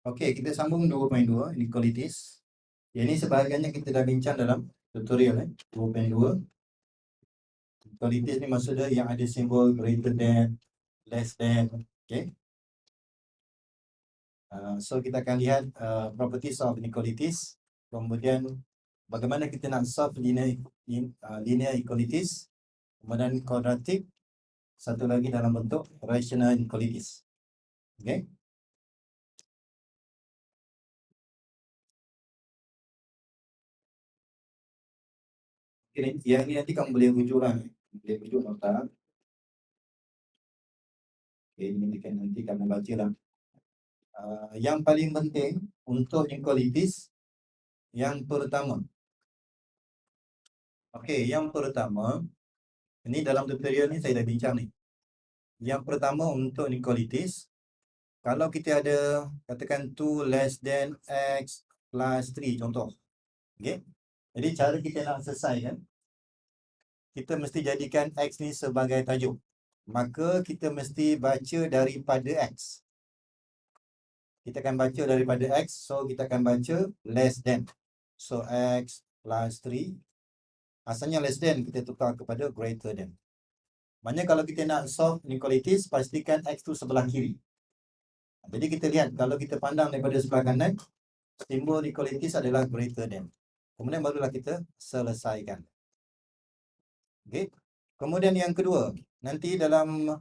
Okey, kita sambung 2.2 inequalities. Ini sebahagiannya kita dah bincang dalam tutorial 2.2. Inequalities ni maksudnya yang ada simbol greater than, less than. Okay. So kita akan lihat properties of inequalities. Kemudian bagaimana kita nak solve linear equalities. Kemudian quadratic. Satu lagi dalam bentuk rational inequalities. Okay. Yang ini nanti kamu boleh rujuk lah. Boleh rujuk nota. Okay, ini nanti kamu baca lah. Yang paling penting untuk inequalities yang pertama. Okey, yang pertama, ini dalam tutorial ni saya dah bincang ni. Yang pertama untuk inequalities, kalau kita ada katakan 2 less than x plus 3 contoh. Okey. Jadi cara kita nak selesaikan, kita mesti jadikan x ni sebagai tajuk. Maka kita mesti baca daripada x. Kita akan baca daripada x, so kita akan baca less than. So x plus 3. Asalnya less than, kita tukar kepada greater than. Maknanya kalau kita nak solve inequalities, pastikan x tu sebelah kiri. Jadi kita lihat, kalau kita pandang daripada sebelah kanan, simbol inequalities adalah greater than. Kemudian barulah kita selesaikan. Okay. Kemudian yang kedua, nanti dalam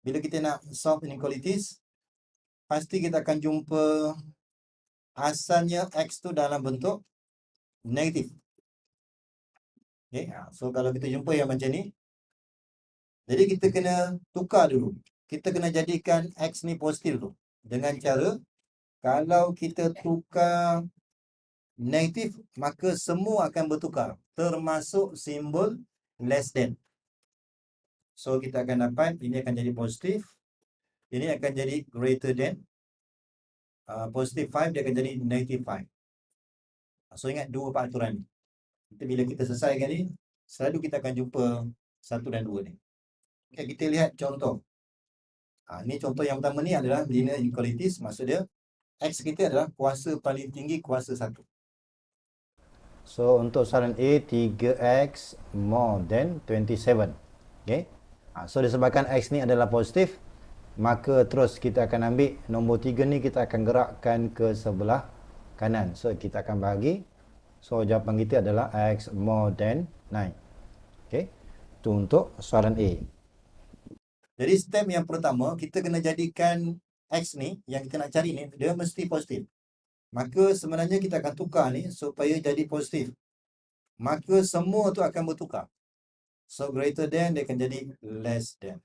bila kita nak solve inequalities, pasti kita akan jumpa asalnya x tu dalam bentuk negatif. Okay. So kalau kita jumpa yang macam ni, jadi kita kena tukar dulu. Kita kena jadikan x ni positif tu. Dengan cara, kalau kita tukar negatif, maka semua akan bertukar. Termasuk simbol less than. So kita akan dapat, ini akan jadi positif. Ini akan jadi greater than. Positif 5, dia akan jadi negative 5. So ingat dua peraturan ni. Bila kita selesaikan ni, selalu kita akan jumpa 1 dan 2 ni. Okay, kita lihat contoh. Ini contoh yang pertama ni adalah linear inequalities. Maksudnya x kita adalah kuasa paling tinggi kuasa 1. So untuk soalan A, 3x more than 27. Okay. So disebabkan x ni adalah positif, maka terus kita akan ambil nombor 3 ni, kita akan gerakkan ke sebelah kanan. So kita akan bahagi. So jawapan kita adalah x more than 9. Okay. Itu untuk soalan A. Jadi step yang pertama, kita kena jadikan x ni, yang kita nak cari ni, dia mesti positif. Maka sebenarnya kita akan tukar ni supaya jadi positif. Maka semua tu akan bertukar. So greater than dia akan jadi less than.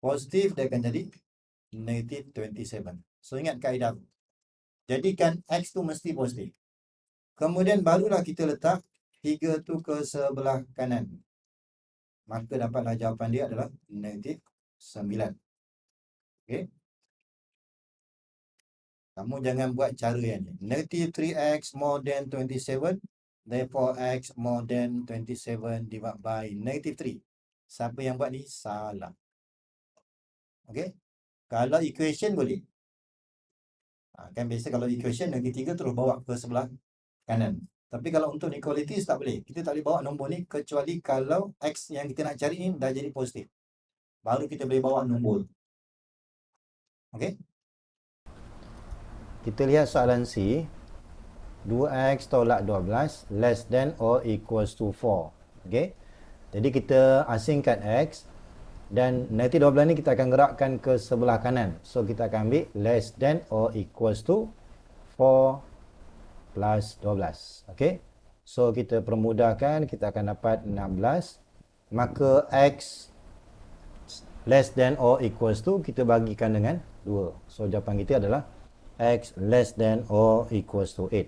Positif dia akan jadi negative 27. So ingat kaedah tu. Jadikan x tu mesti positif. Kemudian barulah kita letak 3 tu ke sebelah kanan. Maka dapatlah jawapan dia adalah negative 9. Okay. Kamu jangan buat cara yang ni. Negative 3x more than 27. Therefore x more than 27 divided by negative 3. Siapa yang buat ni? Salah. Okay. Kalau equation boleh. Kan biasa kalau equation negatif 3 terus bawa ke sebelah kanan. Tapi kalau untuk inequalities tak boleh. Kita tak boleh bawa nombor ni kecuali kalau x yang kita nak cari ni dah jadi positif. Baru kita boleh bawa nombor. Okay. Kita lihat soalan C. 2x tolak 12 less than or equals to 4. Okay. Jadi kita asingkan x. Dan negatif 12 ni kita akan gerakkan ke sebelah kanan. So kita akan ambil less than or equals to 4 plus 12. Okay. So kita permudahkan, kita akan dapat 16. Maka x less than or equals to kita bagikan dengan 2. So jawapan kita adalah x less than or equals to 8.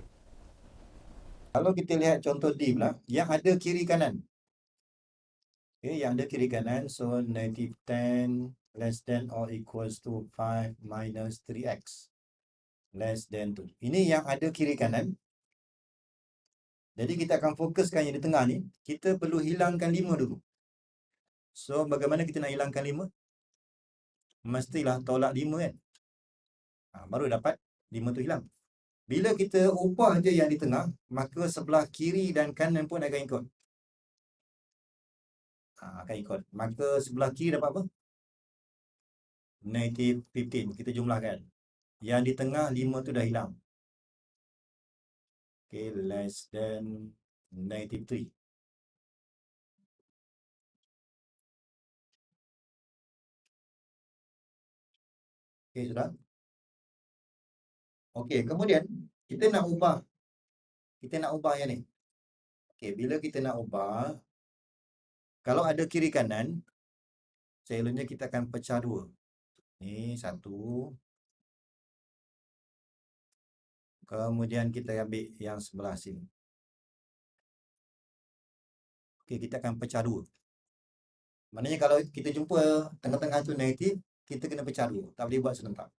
Kalau kita lihat contoh D pula, yang ada kiri kanan. Okay, yang ada kiri kanan, so negative 10 less than or equals to 5 minus 3x less than 2. Ini yang ada kiri kanan. Jadi kita akan fokuskan yang di tengah ni. Kita perlu hilangkan 5 dulu. So bagaimana kita nak hilangkan 5? Mestilah tolak 5 kan. Baru dapat 5 tu hilang. Bila kita ubah je yang di tengah, maka sebelah kiri dan kanan pun akan ikut. Akan ikut. Maka sebelah kiri dapat apa? Negative 15. Kita jumlahkan. Yang di tengah 5 tu dah hilang. Okay, less than negative 3. Okay, sudah? Okay, kemudian kita nak ubah. Kita nak ubah yang ni. Okay, bila kita nak ubah, kalau ada kiri kanan, selalunya kita akan pecah dua. Ni satu. Kemudian kita ambil yang sebelah sini. Okay, kita akan pecah dua. Maknanya kalau kita jumpa tengah-tengah tu negatif, kita kena pecah dua. Tak boleh buat serentak.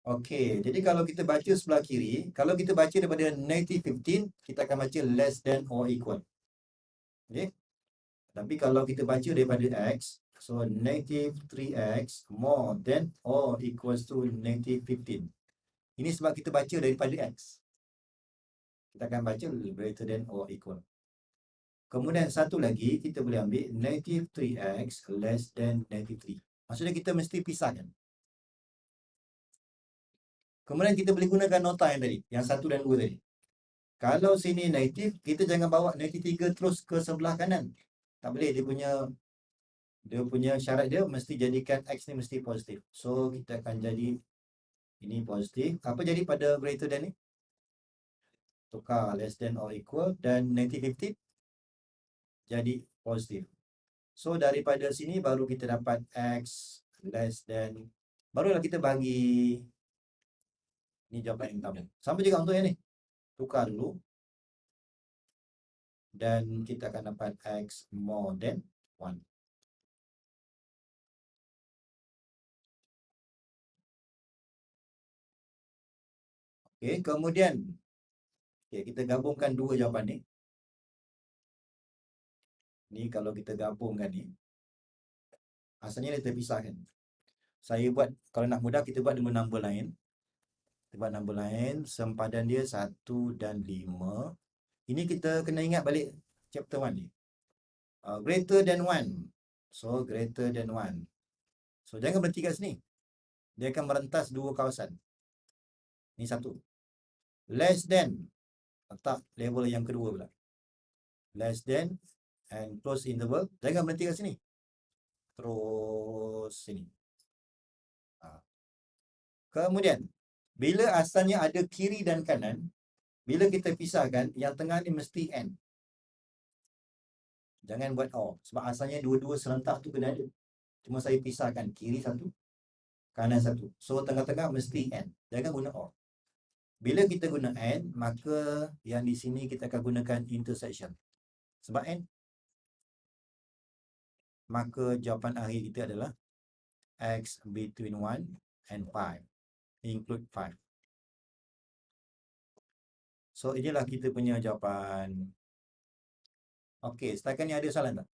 Okey, jadi kalau kita baca sebelah kiri, kalau kita baca daripada negative 15, kita akan baca less than or equal. Okey. Tapi kalau kita baca daripada x, so negative 3x more than or equals to negative 15. Ini sebab kita baca daripada x. Kita akan baca greater than or equal. Kemudian satu lagi, kita boleh ambil negative 3x less than negative 3. Maksudnya kita mesti pisahkan. Kemudian kita boleh gunakan nota yang tadi, yang 1 dan 2 tadi. Kalau sini negatif, kita jangan bawa negatif 3 terus ke sebelah kanan. Tak boleh, dia punya syarat dia mesti jadikan x ni mesti positif. So kita akan jadi ini positif. Apa jadi pada greater than ni? Tukar less than or equal, dan negative 15 jadi positif. So daripada sini baru kita dapat x less than, barulah kita bagi. Ini jawapan yang pertama. Sama juga untuk yang ni. Tukar dulu. Dan kita akan dapat x more than 1. Okay, kemudian kita gabungkan dua jawapan ni. Ni kalau kita gabungkan ni, asalnya dia terpisahkan. Saya buat, kalau nak mudah, kita buat dengan number lain. Kita buat number lain, sempadan dia 1 dan 5. Ini kita kena ingat balik chapter 1 ni. Greater than 1. So, greater than 1. So, jangan berhenti kat sini. Dia akan merentas dua kawasan. Ni satu. Less than. Letak level yang kedua pula. Less than and close interval. Jangan berhenti kat sini. Terus sini. Kemudian, bila asalnya ada kiri dan kanan, bila kita pisahkan, yang tengah ni mesti N. Jangan buat O. Sebab asalnya dua-dua serentak tu kena ada. Cuma saya pisahkan kiri satu, kanan satu. So, tengah-tengah mesti N. Jangan guna O. Bila kita guna N, maka yang di sini kita akan gunakan intersection. Sebab N, maka jawapan akhir kita adalah X between 1 and 5. Include 5. So, inilah kita punya jawapan. Okey, setakat ni ada soalan tak?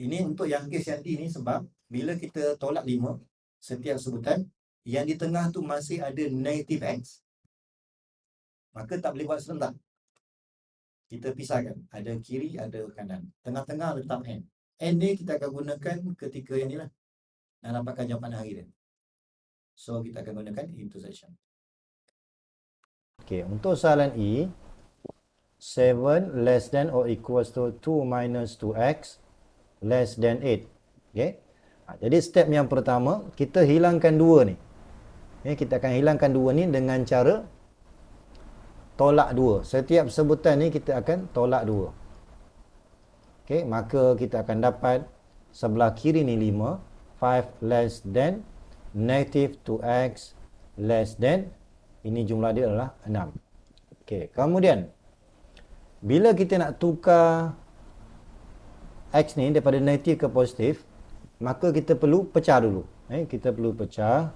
Ini untuk yang kes yang D ni sebab bila kita tolak 5, setiap sebutan, yang di tengah tu masih ada negative X, maka tak boleh buat serentak. Kita pisahkan. Ada kiri, ada kanan. Tengah-tengah letak N. N ni kita akan gunakan ketika yang ni lah. Nak dapatkan jawapan akhir dia. So, kita akan gunakan intersection. Okey, untuk soalan E, 7 less than or equals to 2 minus 2x less than 8. Okey. Jadi step yang pertama, kita hilangkan dua ni. Kita akan hilangkan dua ni dengan cara tolak dua. Setiap sebutan ni kita akan tolak dua. Okey, maka kita akan dapat sebelah kiri ni 5, 5 less than negative 2x less than, ini jumlah dia adalah 6. Okey, kemudian bila kita nak tukar x ni daripada negatif ke positif, maka kita perlu pecah dulu. Kita perlu pecah.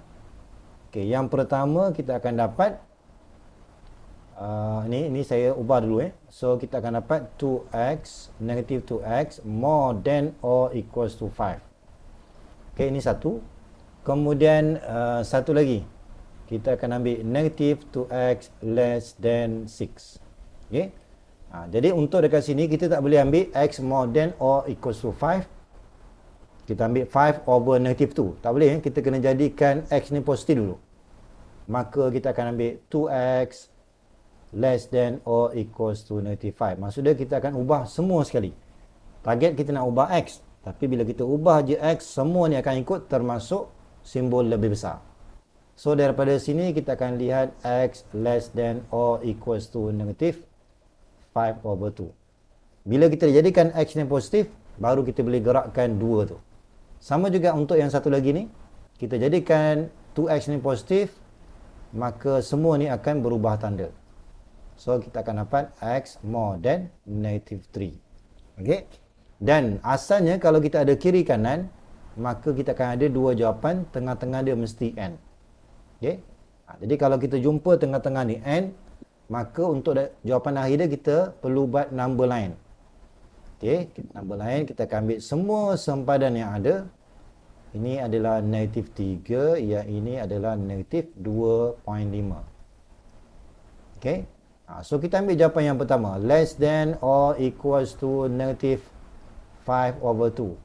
Okey, yang pertama kita akan dapat ni saya ubah dulu. So kita akan dapat 2x negative 2x more than or equals to 5. Okey, ini satu. Kemudian satu lagi, kita akan ambil negative 2x less than 6. Okay. Jadi untuk dekat sini kita tak boleh ambil x more than or equals to 5. Kita ambil 5 over negative 2. Tak boleh, kita kena jadikan x ni positif dulu. Maka kita akan ambil 2x less than or equals to negative 5. Maksudnya kita akan ubah semua sekali. Target kita nak ubah x. Tapi bila kita ubah je x, semua ni akan ikut termasuk simbol lebih besar. So daripada sini kita akan lihat x less than or equals to negative 5 over 2. Bila kita jadikan x ni positif, baru kita boleh gerakkan 2 tu. Sama juga untuk yang satu lagi ni. Kita jadikan 2x ni positif, maka semua ni akan berubah tanda. So kita akan dapat x more than negative 3. Okay. Dan asalnya kalau kita ada kiri kanan, maka kita akan ada dua jawapan, tengah-tengah dia mesti n. Okay. Jadi kalau kita jumpa tengah-tengah ni n, maka untuk jawapan akhir dia kita perlu buat number line. Okay, number line kita akan ambil semua sempadan yang ada. Ini adalah negatif 3, yang ini adalah negatif 2.5. Okay, so kita ambil jawapan yang pertama, less than or equals to negative 5 over 2.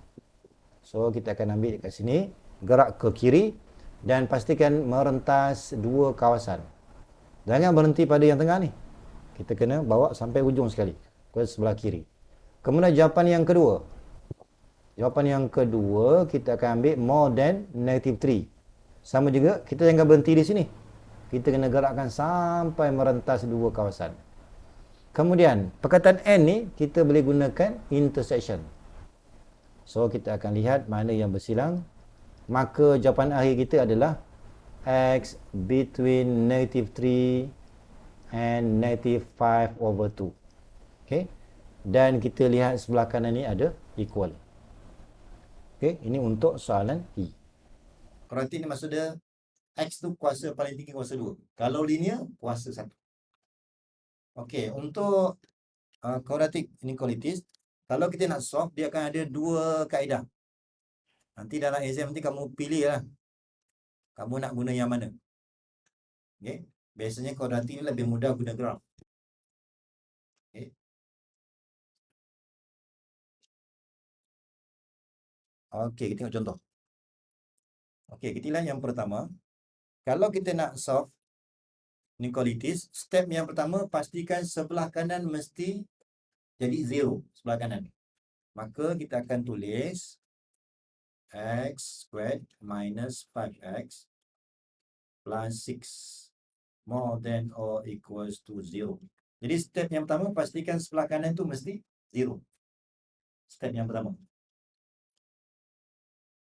So kita akan ambil dekat sini, gerak ke kiri dan pastikan merentas dua kawasan. Jangan berhenti pada yang tengah ni. Kita kena bawa sampai ujung sekali, ke sebelah kiri. Kemudian jawapan yang kedua. Jawapan yang kedua, kita akan ambil more than negative 3. Sama juga, kita jangan berhenti di sini. Kita kena gerakkan sampai merentas dua kawasan. Kemudian, perkataan n ni, kita boleh gunakan intersection. So, kita akan lihat mana yang bersilang. Maka jawapan akhir kita adalah x between negative 3 and negative 5 over 2. Okay. Dan kita lihat sebelah kanan ni ada equal. Okay. Ini untuk soalan E. Kuadratik ni maksudnya x tu kuasa paling tinggi kuasa 2. Kalau linear, kuasa 1. Okay. Untuk quadratic inequalities, kalau kita nak solve, dia akan ada dua kaedah. Nanti dalam exam nanti kamu pilih lah. Kamu nak guna yang mana? Okay. Biasanya kuadratik ni lebih mudah guna graf. Okay. Okey, kita tengok contoh. Okey, kita lihat yang pertama. Kalau kita nak solve inequalities, step yang pertama, pastikan sebelah kanan mesti jadi 0. Sebelah kanan. Maka kita akan tulis x squared minus 5x plus 6 more than or equals to 0. Jadi step yang pertama, pastikan sebelah kanan tu mesti 0. Step yang pertama.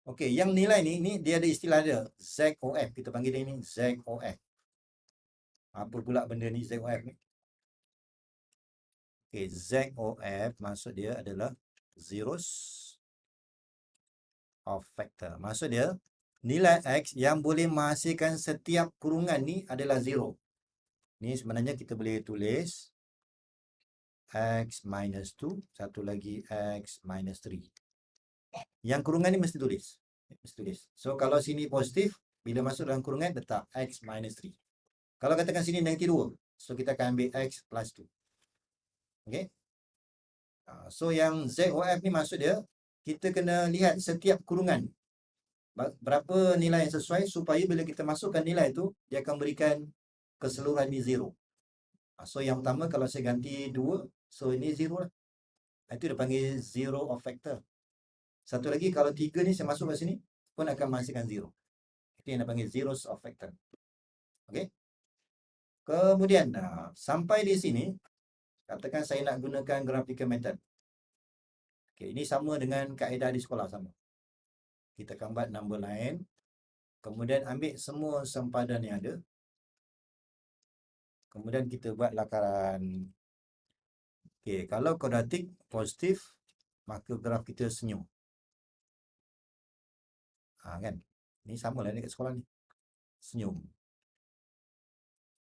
Okey, yang nilai ni dia ada istilah dia, ZOF. Kita panggil dia ni ZOF. Apa pula benda ni ZOF ni? Okey, ZOF maksud dia adalah zeros of factor. Maksud dia, nilai X yang boleh menghasilkan setiap kurungan ni adalah 0. Ni sebenarnya kita boleh tulis X minus 2, satu lagi X minus 3. Yang kurungan ni mesti tulis. So, kalau sini positif, bila masuk dalam kurungan, letak X minus 3. Kalau katakan sini negatif 2, so kita akan ambil X plus 2. Okay. So, yang ZOF ni maksud dia, kita kena lihat setiap kurungan. Berapa nilai yang sesuai supaya bila kita masukkan nilai tu, dia akan berikan keseluruhan ni 0. So, yang pertama kalau saya ganti 2, so ini 0 lah. Itu dia panggil zero of factor. Satu lagi, kalau 3 ni saya masuk ke sini, pun akan menghasilkan 0. Itu yang dipanggil zeros of factor. Okey. Kemudian, sampai di sini, katakan saya nak gunakan graphical method. Okey, ini sama dengan kaedah di sekolah sama. Kita akan buat number line. Kemudian ambil semua sempadan yang ada. Kemudian kita buat lakaran. Okey, kalau kuadratik positif, maka graf kita senyum. Kan? Ini sama lah dekat sekolah ni. Senyum.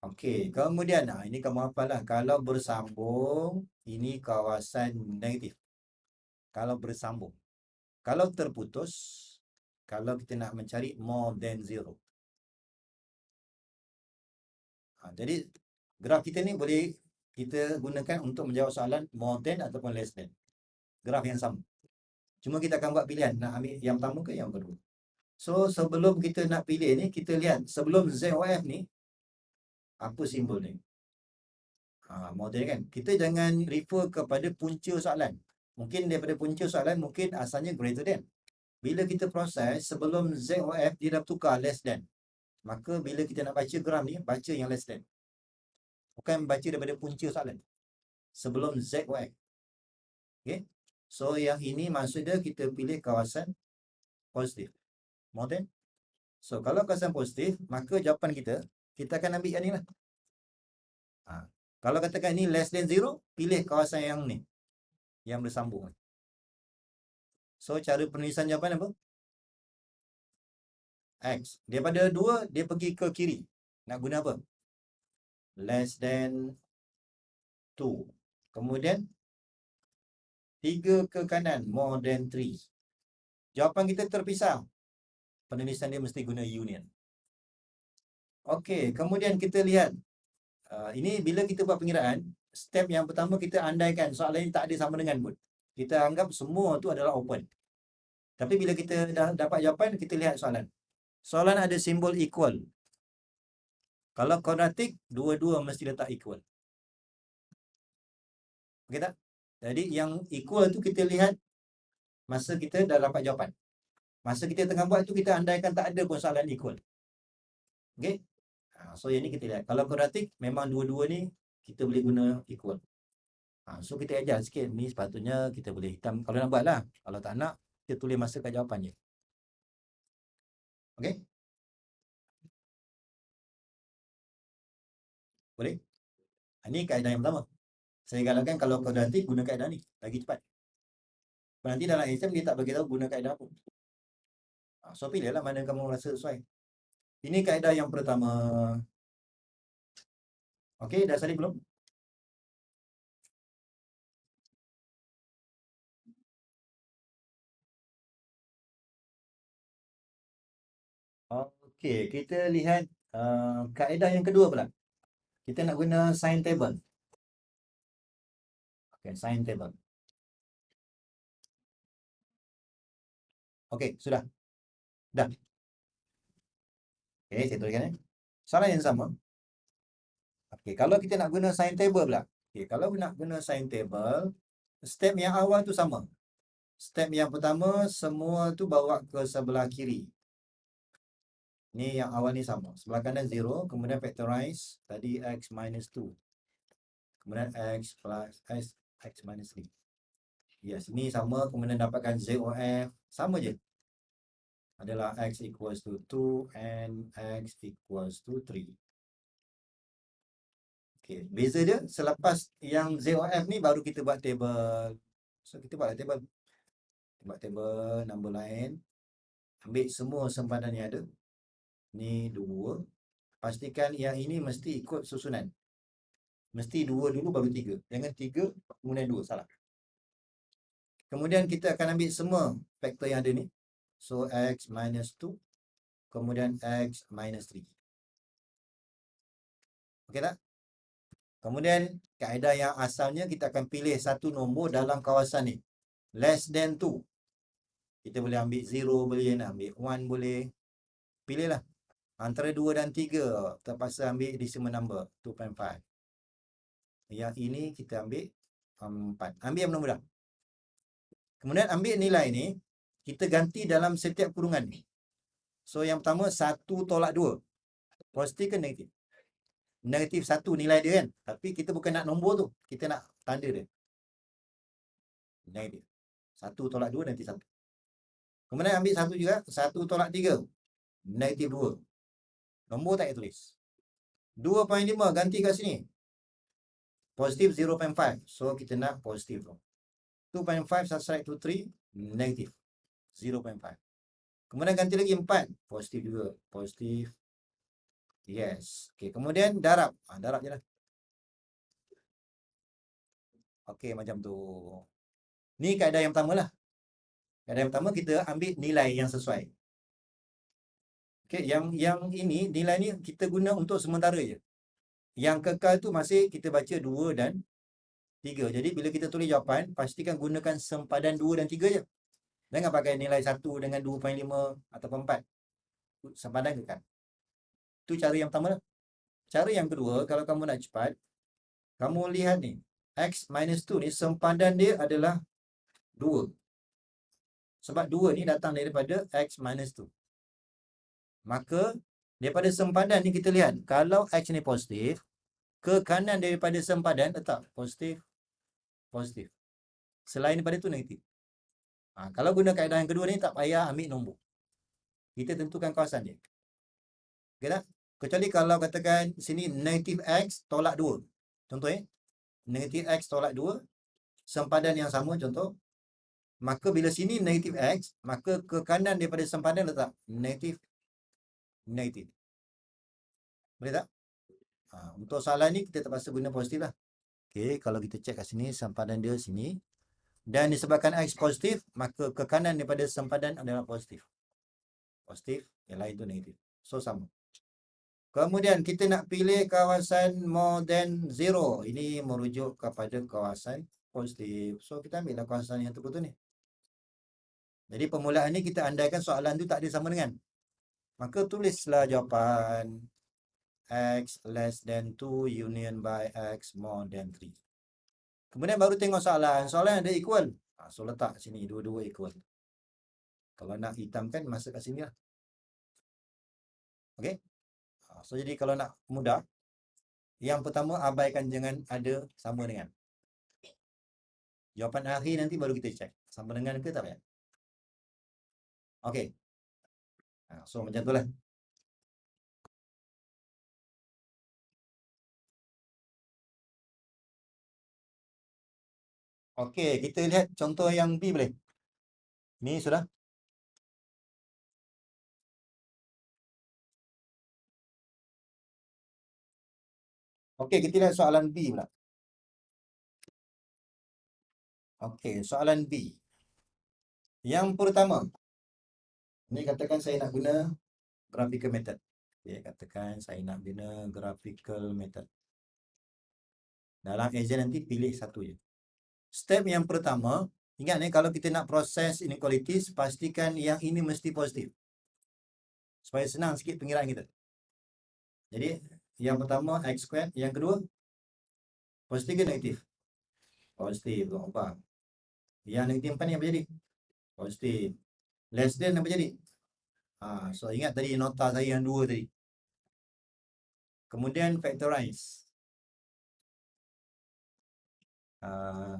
Okey, kemudian ini kamu hafal lah. Kalau bersambung, ini kawasan negatif. Kalau bersambung. Kalau terputus, kalau kita nak mencari more than 0. Jadi graf kita ni boleh kita gunakan untuk menjawab soalan more than ataupun less than. Graf yang sama. Cuma kita akan buat pilihan nak ambil yang pertama ke yang kedua. So sebelum kita nak pilih ni, kita lihat sebelum ZOF ni apa simbol ni. More than kan. Kita jangan refer kepada punca soalan. Mungkin daripada punca soalan mungkin asalnya greater than. Bila kita proses sebelum ZOF dia dah tukar less than. Maka bila kita nak baca graf ni, baca yang less than. Bukan baca daripada punca soalan. Sebelum ZOF. Okay. So yang ini maksudnya kita pilih kawasan positif. More than. So kalau kawasan positif, maka jawapan kita akan ambil yang ni lah. Kalau katakan ni less than 0, pilih kawasan yang ni. Yang bersambung. So cara penulisan jawapan apa? X. Daripada 2, dia pergi ke kiri. Nak guna apa? Less than 2. Kemudian 3 ke kanan, more than 3. Jawapan kita terpisah. Penulisan dia mesti guna union. Okey, kemudian kita lihat. Ini bila kita buat pengiraan, step yang pertama kita andaikan soalan ini tak ada sama dengan pun. Kita anggap semua tu adalah open. Tapi bila kita dah dapat jawapan, kita lihat soalan. Soalan ada simbol equal. Kalau quadratic, dua-dua mesti letak equal. Okey tak? Jadi yang equal tu kita lihat masa kita dah dapat jawapan. Masa kita tengah buat tu kita andaikan tak ada pun soalan equal. Okey? So yang ni kita lihat. Kalau quadratic memang dua-dua ni kita boleh guna equal. So kita ajar sikit. Ni sepatutnya kita boleh hitam. Kalau nak buat lah. Kalau tak nak, kita tulis masa kat jawapan je. Okey? Boleh? Ini kaedah yang pertama. Saya galakkan kalau quadratic guna kaedah ni. Lagi cepat. Nanti dalam exam dia tak beritahu guna kaedah apa. So pilihlah mana kamu rasa sesuai. Ini kaedah yang pertama. Okey, dah salin belum? Okey, kita lihat kaedah yang kedua pula. Kita nak guna sign table. Okey, sign table. Okey, sudah. Dah. Okey, saya tuliskan. Soalan yang sama. Okey, kalau kita nak guna sign table pula. Okey, kalau nak guna sign table, step yang awal tu sama. Step yang pertama, semua tu bawa ke sebelah kiri. Ni yang awal ni sama. Sebelah kanan 0, kemudian factorize. Tadi x minus 2. Kemudian x plus x minus 3. Yes, ni sama. Kemudian dapatkan ZOF. Sama je. Adalah x equals to 2 and x equals to 3. Okay, beza dia selepas yang ZOF ni baru kita buat table. So kita buatlah table. Kita buat table number lain. Ambil semua sempadan yang ada. Ni 2. Pastikan yang ini mesti ikut susunan. Mesti 2 dulu baru 3. Jangan 3 kemudian 2. Salah. Kemudian kita akan ambil semua faktor yang ada ni. So x minus 2. Kemudian x minus 3. Okey tak? Kemudian kaedah yang asalnya kita akan pilih satu nombor dalam kawasan ni. Less than 2. Kita boleh ambil 0 boleh, nak ambil 1 boleh. Pilihlah. Antara 2 dan 3 terpaksa ambil decimal number 2.5. Yang ini kita ambil 4. Ambil yang mudah-mudah. Kemudian ambil nilai ni, kita ganti dalam setiap kurungan ni. So yang pertama 1 tolak 2. Positif ke negatif? Negatif 1 nilai dia kan. Tapi kita bukan nak nombor tu. Kita nak tanda dia. Negatif. 1 tolak 2 negatif 1. Kemudian ambil 1 juga. 1 tolak 3. Negatif 2. Nombor tak payah tulis. 2.5 ganti kat sini. Positif 0.5. So kita nak positif tu. 2.5 subtract to 3. Negatif 0.5. Kemudian ganti lagi 4. Positif juga. Positif. Yes. Okay. Kemudian darab. Darab je lah. Okay, macam tu. Ni kaedah yang pertama lah. Kaedah yang pertama kita ambil nilai yang sesuai. Okey, yang ini nilai ni kita guna untuk sementara je. Yang kekal tu masih kita baca 2 dan 3. Jadi bila kita tulis jawapan, pastikan gunakan sempadan 2 dan 3 je. Jangan pakai nilai 1 dengan 2.5 ataupun 4. Sempadan kekal. Itu cara yang pertama lah. Cara yang kedua, kalau kamu nak cepat, kamu lihat ni. X minus 2 ni sempadan dia adalah 2. Sebab 2 ni datang daripada X minus 2. Maka daripada sempadan ni kita lihat, kalau X ni positif, ke kanan daripada sempadan letak positif, positif. Selain daripada tu negatif. Kalau guna kaedah yang kedua ni tak payah ambil nombor. Kita tentukan kawasan dia. Okay tak? Kecuali kalau katakan sini negatif X tolak 2. Contoh negatif X tolak 2. Sempadan yang sama contoh. Maka bila sini negatif X, maka ke kanan daripada sempadan letak negatif, negatif. Boleh tak? Untuk soalan ni kita terpaksa guna positif lah. Okay, kalau kita cek kat sini, sempadan dia sini. Dan disebabkan X positif, maka ke kanan daripada sempadan adalah positif. Positif, yang lain tu negatif. So, sama. Kemudian kita nak pilih kawasan more than 0. Ini merujuk kepada kawasan positif. So, kita ambil lah kawasan yang terputus ni. Jadi, permulaan ni kita andaikan soalan tu tak ada sama dengan. Maka tulislah jawapan X less than 2 union by X more than 3. Kemudian baru tengok soalan. Soalan ada equal. So, letak sini dua-dua equal. Kalau nak hitamkan, masuk kat sini lah. Okay. So, jadi kalau nak mudah, yang pertama abaikan jangan ada sama dengan. Jawapan akhir nanti baru kita cek. Sama dengan ke tak payah. Okay. So, macam tu lah. Okay, kita lihat contoh yang B boleh. Ni sudah. Okay, kita lihat soalan B pula. Okay, soalan B. Yang pertama. Ni katakan saya nak guna graphical method. Okay, katakan saya nak guna graphical method. Dalam exam nanti pilih satu je. Step yang pertama, ingat ni kalau kita nak proses inequalities, pastikan yang ini mesti positif. Supaya senang sikit pengiraan kita. Jadi, yang pertama X squared, yang kedua positif ke negatif? Positif, apa? Yang negatif 4 ni apa jadi? Positif. Less than apa jadi? So ingat tadi nota saya yang 2 tadi. Kemudian factorize.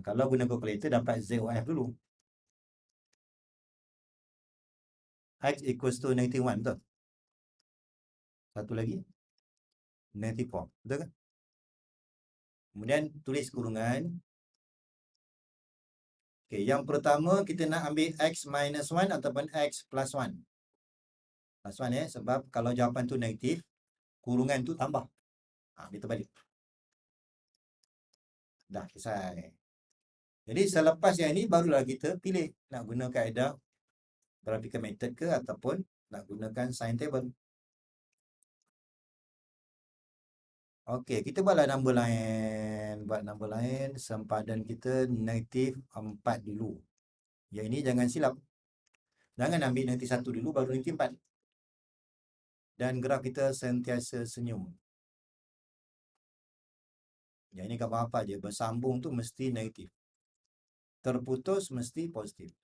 Kalau guna calculator dapat ZOF dulu. X equals to negative 1, betul? Satu lagi. Negative 4, betul kan? Kemudian tulis kurungan. Okay, yang pertama kita nak ambil X minus 1 ataupun X plus 1. Plus 1 sebab kalau jawapan tu negatif, kurungan tu tambah. Kita balik. Dah selesai. Jadi selepas yang ini barulah kita pilih nak guna kaedah graphical method ke ataupun nak gunakan sign table. Okey, kita buatlah number lain. Buat number lain, sempadan kita negatif 4 dulu. Yang ini jangan silap. Jangan ambil negatif 1 dulu baru negatif 4. Dan graf kita sentiasa senyum. Yang ini gambar apa je? Bersambung tu mesti negatif. Terputus mesti positif.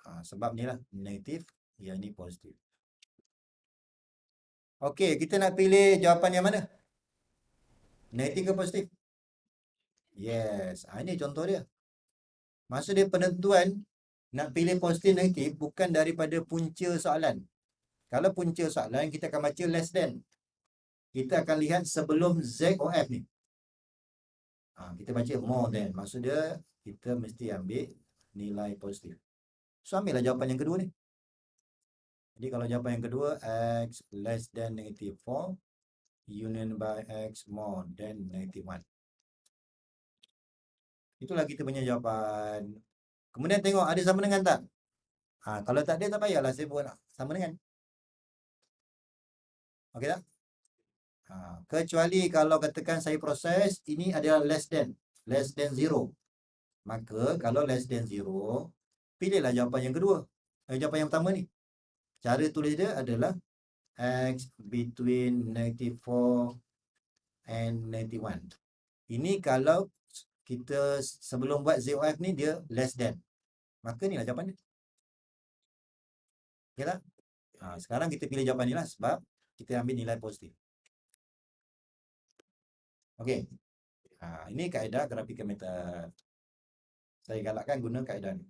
Sebab ni lah negatif, yang ini positif. Okey, kita nak pilih jawapan yang mana? Negatif ke positif? Yes. Ini contoh dia. Maksud dia penentuan nak pilih positif negatif bukan daripada punca soalan. Kalau punca soalan, kita akan baca less than. Kita akan lihat sebelum ZOF ni. Kita baca more than. Maksud dia, kita mesti ambil nilai positif. So, ambillah jawapan yang kedua ni. Jadi, kalau jawapan yang kedua, X less than negative 4, union by X more than negative 1. Itulah kita punya jawapan. Kemudian tengok ada sama dengan tak? Kalau tak ada tak payahlah saya buat sama dengan. Okey tak? Kecuali kalau katakan saya proses ini adalah less than 0. Maka kalau less than 0, pilihlah jawapan yang kedua. Jawapan yang pertama ni. Cara tulis dia adalah x between -4 and -1. Ini kalau kita sebelum buat ZOF ni dia less than. Maka ni lah jawapan dia. Okey tak? Sekarang kita pilih jawapan ni lah sebab kita ambil nilai positif. Okey. Ini kaedah graphical method. Saya galakkan guna kaedah ni.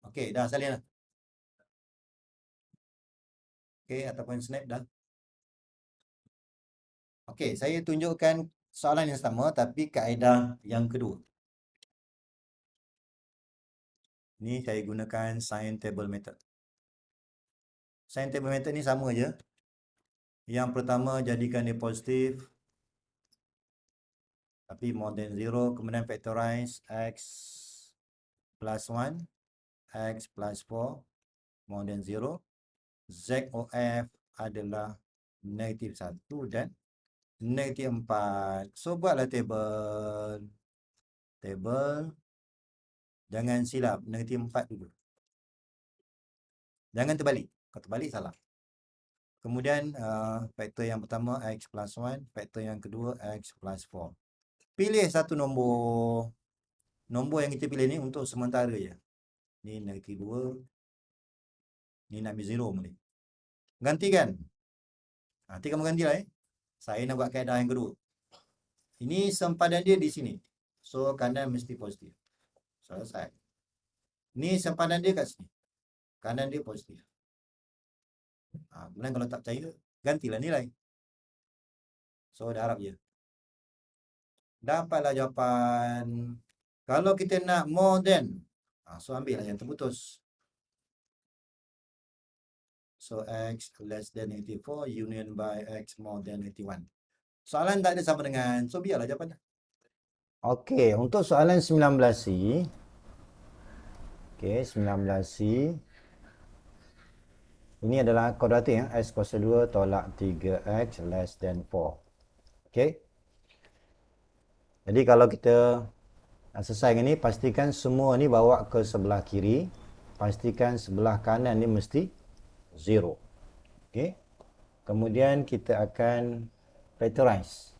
Okey, dah salin dah. Okey, ataupun snap dah. Okey, saya tunjukkan soalan yang sama tapi kaedah yang kedua. Ni saya gunakan sign table method. Sign table method ni sama je. Yang pertama jadikan dia positif. Tapi more than 0. Kemudian factorize x plus 1. X plus 4. More than 0. ZOF adalah -1 dan -4. So buatlah table. Jangan silap, -4 dulu. Jangan terbalik. Kalau terbalik salah. Kemudian faktor yang pertama x plus 1, faktor yang kedua x plus 4. Pilih satu nombor. Nombor yang kita pilih ni untuk sementara je. Ni -2. Ni nak ambil 0 boleh. Gantikan. Nanti kamu gantilah Saya nak buat kaedah yang kedua. Ini sempadan dia di sini. So kanan mesti positif. Selesai. Ni sempadan dia kat sini. Kanan dia positif. Kemudian kalau tak percaya, gantilah nilai. So dah harap je. Dapatlah jawapan. Kalau kita nak more than, so ambillah yang terputus. So x less than 84 union by x more than 81. Soalan tak ada sama dengan, so biarlah jawapan. Okey, untuk soalan 19C. Okey, 19C. Ini adalah kuadratik x kuasa 2 tolak 3x less than 4. Okey. Jadi kalau kita nak selesaikan ni, pastikan semua ni bawa ke sebelah kiri. Pastikan sebelah kanan ni mesti 0. Okey. Kemudian kita akan factorize.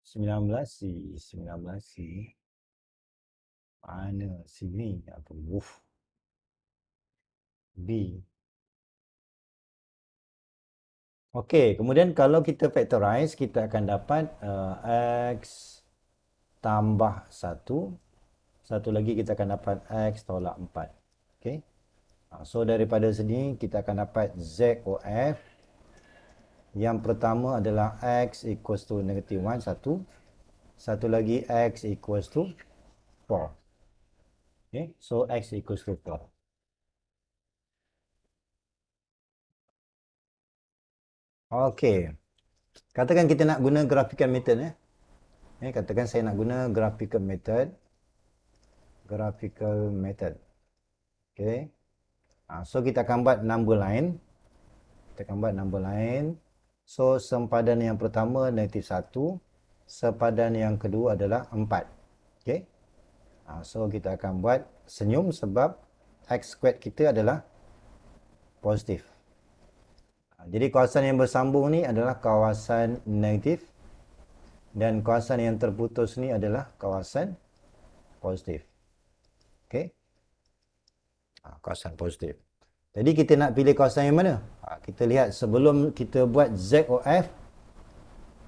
Sembilan belas C. Mana sini? Apa? B. Okey, kemudian kalau kita factorize, kita akan dapat x tambah 1. Satu lagi kita akan dapat x tolak 4. Okey. So daripada sini kita akan dapat ZOF. Yang pertama adalah x equals to -1, 1. Satu lagi x equals to 4. Okay, so x equals to 4. Okey. Katakan kita nak guna graphical method katakan saya nak guna graphical method. Okey. So kita akan buat number line. So sempadan yang pertama -1. Sempadan yang kedua adalah 4. Okey. So kita akan buat senyum sebab x squared kita adalah positif. Jadi kawasan yang bersambung ni adalah kawasan negatif dan kawasan yang terputus ni adalah kawasan positif. Okey. Kawasan positif. Jadi kita nak pilih kawasan yang mana? Kita lihat sebelum kita buat ZOF,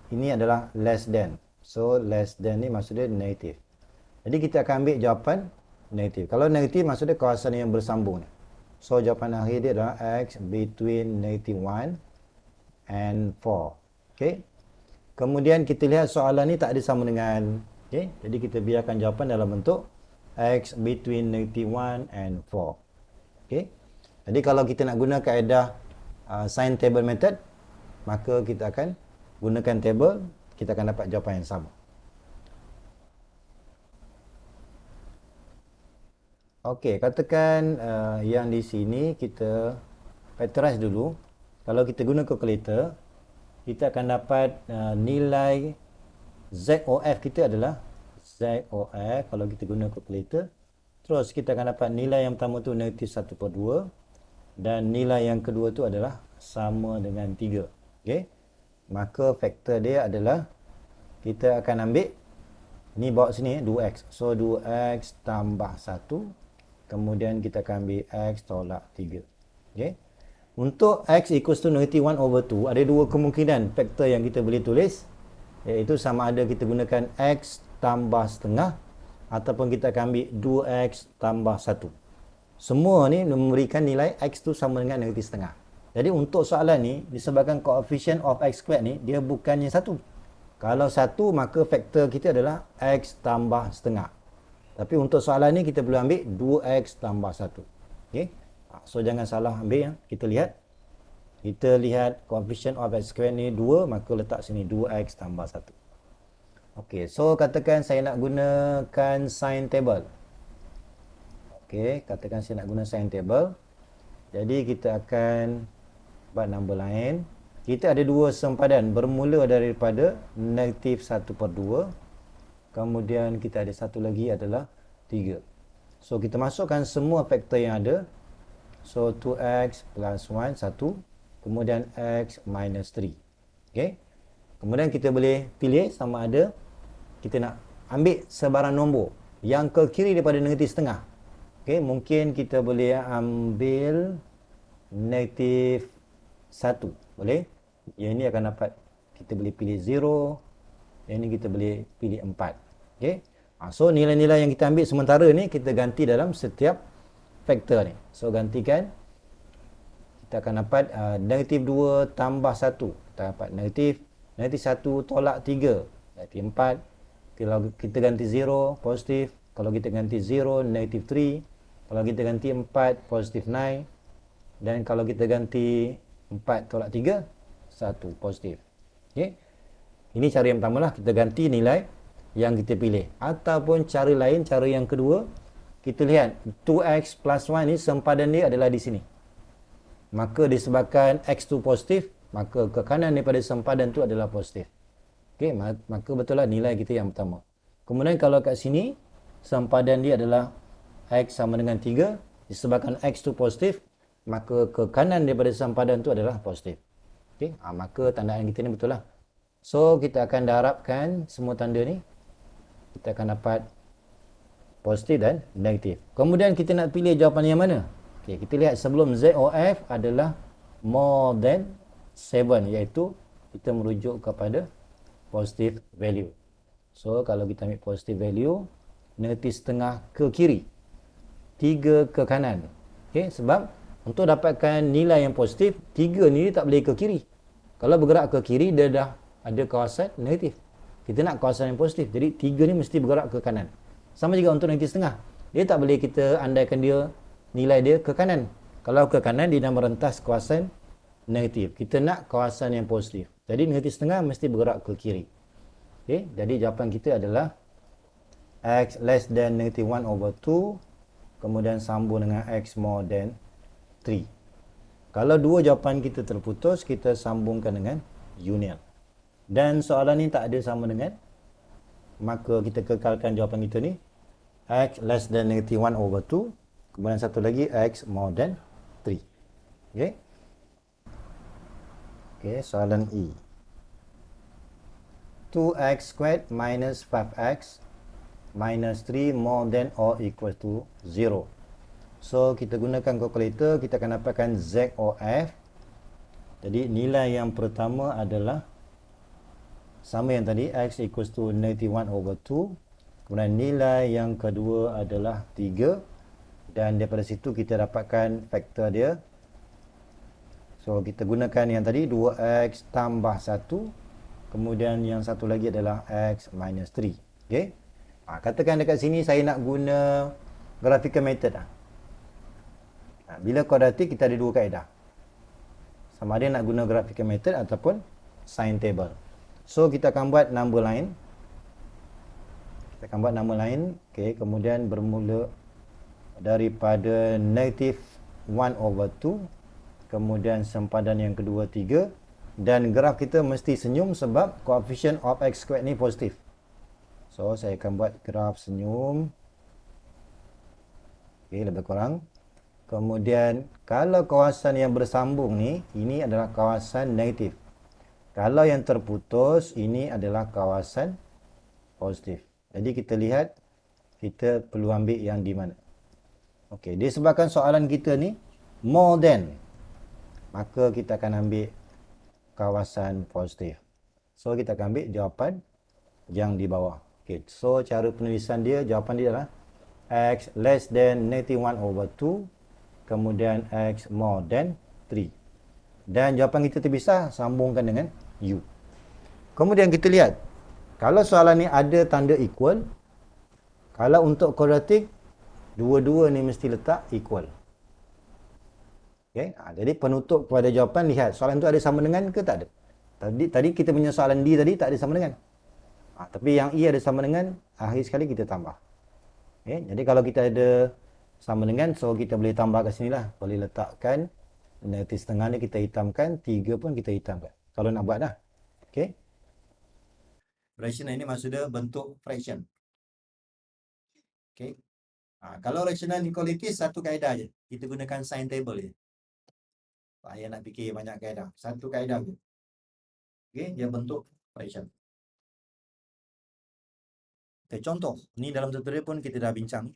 ini adalah less than. So less than ni maksud dia negatif. Jadi kita akan ambil jawapan negatif. Kalau negatif maksud dia kawasan yang bersambung. So jawapan akhir dia adalah x between -1 and 4. Okay. Kemudian kita lihat soalan ni tak ada sama dengan. Okay. Jadi kita biarkan jawapan dalam bentuk x between -1 and 4. Okay. Jadi kalau kita nak guna kaedah sign table method, maka kita akan gunakan table, kita akan dapat jawapan yang sama. Okey, katakan yang di sini kita factorize dulu. Kalau kita guna calculator, kita akan dapat nilai ZOF kita adalah ZOF kalau kita guna calculator. Terus kita akan dapat nilai yang pertama tu -1/2 dan nilai yang kedua tu adalah sama dengan 3. Okey. Maka faktor dia adalah kita akan ambil ni bawa sini 2x. So 2x tambah 1. Kemudian kita akan ambil x tolak 3. Okay. Untuk x equals to -1/2, ada dua kemungkinan faktor yang kita boleh tulis. Iaitu sama ada kita gunakan x tambah setengah ataupun kita akan ambil 2x tambah 1. Semua ni memberikan nilai x tu sama dengan negatif setengah. Jadi untuk soalan ni, disebabkan coefficient of x squared ni, dia bukannya 1. Kalau 1, maka faktor kita adalah x tambah setengah. Tapi untuk soalan ni kita perlu ambil 2x tambah 1. Okay. So jangan salah ambil ya. Kita lihat coefficient of x squared ni 2, maka letak sini 2x tambah 1. Okay. So katakan saya nak gunakan sign table. Okay. Katakan saya nak guna sign table. Jadi kita akan buat nombor lain. Kita ada dua sempadan bermula daripada -1/2. Kemudian kita ada satu lagi adalah 3. So kita masukkan semua faktor yang ada. So 2x plus 1, 1. Kemudian x minus 3. Okay. Kemudian kita boleh pilih sama ada kita nak ambil sebarang nombor yang ke kiri daripada negatif setengah. Okay. Mungkin kita boleh ambil -1. Boleh. Yang ini akan dapat, kita boleh pilih 0. Yang ini kita boleh pilih 4. Okay. So nilai-nilai yang kita ambil sementara ni kita ganti dalam setiap faktor ni. So gantikan. Kita akan dapat -2 tambah 1. Kita dapat -1 tolak 3. Negatif 4. Kalau kita ganti 0, positif. Kalau kita ganti 0, -3. Kalau kita ganti 4, positif 9. Dan kalau kita ganti 4 tolak 3, 1, positif. Okay. Ini cara yang pertama lah, kita ganti nilai yang kita pilih. Ataupun cara lain, cara yang kedua, kita lihat 2x plus 1 ni sempadan dia adalah di sini. Maka disebabkan x tu positif, maka ke kanan daripada sempadan tu adalah positif. Okey, maka betul lah nilai kita yang pertama. Kemudian kalau kat sini, sempadan dia adalah x sama dengan 3, disebabkan x tu positif, maka ke kanan daripada sempadan tu adalah positif. Okey, maka tandaan kita ni betul lah. So, kita akan darabkan semua tanda ni. Kita akan dapat positif dan negatif. Kemudian kita nak pilih jawapan yang mana? Okay, kita lihat sebelum ZOF adalah more than 7, iaitu kita merujuk kepada positive value. So, kalau kita ambil positive value, negatif setengah ke kiri, 3 ke kanan. Okay, sebab untuk dapatkan nilai yang positif, 3 ni tak boleh ke kiri. Kalau bergerak ke kiri, dia dah ada kawasan negatif. Kita nak kawasan yang positif. Jadi 3 ni mesti bergerak ke kanan. Sama juga untuk negatif setengah. Dia tak boleh kita andaikan dia nilai dia ke kanan. Kalau ke kanan, dia dah merentas kawasan negatif. Kita nak kawasan yang positif. Jadi negatif setengah mesti bergerak ke kiri. Okay. Jadi jawapan kita adalah x less than -1/2. Kemudian sambung dengan x more than 3. Kalau dua jawapan kita terputus, kita sambungkan dengan union. Dan soalan ni tak ada sama dengan, maka kita kekalkan jawapan kita ni x less than -1/2. Kemudian satu lagi x more than 3. Okay. Okay, soalan E. 2x squared minus 5x minus 3 more than or equal to 0. So, kita gunakan kalkulator, kita akan dapatkan ZOF. Jadi, nilai yang pertama adalah sama yang tadi, x equals to negative 1 over 2. Kemudian nilai yang kedua adalah 3. Dan daripada situ kita dapatkan faktor dia. So kita gunakan yang tadi 2x tambah 1. Kemudian yang satu lagi adalah x minus 3. Okay. Katakan dekat sini saya nak guna graphical method. Bila kuadratik kita ada dua kaedah. Sama ada nak guna graphical method ataupun sign table. So kita akan buat number line. Kita akan buat number line. Okay, kemudian bermula daripada negative 1 over 2. Kemudian sempadan yang kedua 3. Dan graf kita mesti senyum sebab coefficient of x squared ni positif. So saya akan buat graf senyum. Okay, lebih kurang. Kemudian kalau kawasan yang bersambung ni, ini adalah kawasan negatif. Kalau yang terputus, ini adalah kawasan positif. Jadi kita lihat, kita perlu ambil yang di mana. Okey, disebabkan soalan kita ni more than, maka kita akan ambil kawasan positif. So kita akan ambil jawapan yang di bawah. Okey, so cara penulisan dia, jawapan dia adalah x less than negative 1 over 2. Kemudian x more than 3. Dan jawapan kita terpisah, sambungkan dengan u. Kemudian kita lihat, kalau soalan ni ada tanda equal, kalau untuk kuadratik, dua-dua ni mesti letak equal. Okay? Jadi penutup kepada jawapan, lihat soalan tu ada sama dengan ke tak ada. Tadi kita punya soalan D tadi tak ada sama dengan. Tapi yang E ada sama dengan, akhir sekali kita tambah. Okay? Jadi kalau kita ada sama dengan, so kita boleh tambah kat sini lah. Boleh letakkan negatif setengah ni kita hitamkan, 3 pun kita hitamkan. Kalau nak buat dah. Okay. Rational ini maksudnya bentuk fraction. Okay. Kalau rational inequalities, satu kaedah je. Kita gunakan sign table je. Tak payah nak fikir banyak kaedah. Satu kaedah je. Okay, dia bentuk fraction. Okay, contoh. Ni dalam tutorial pun kita dah bincang.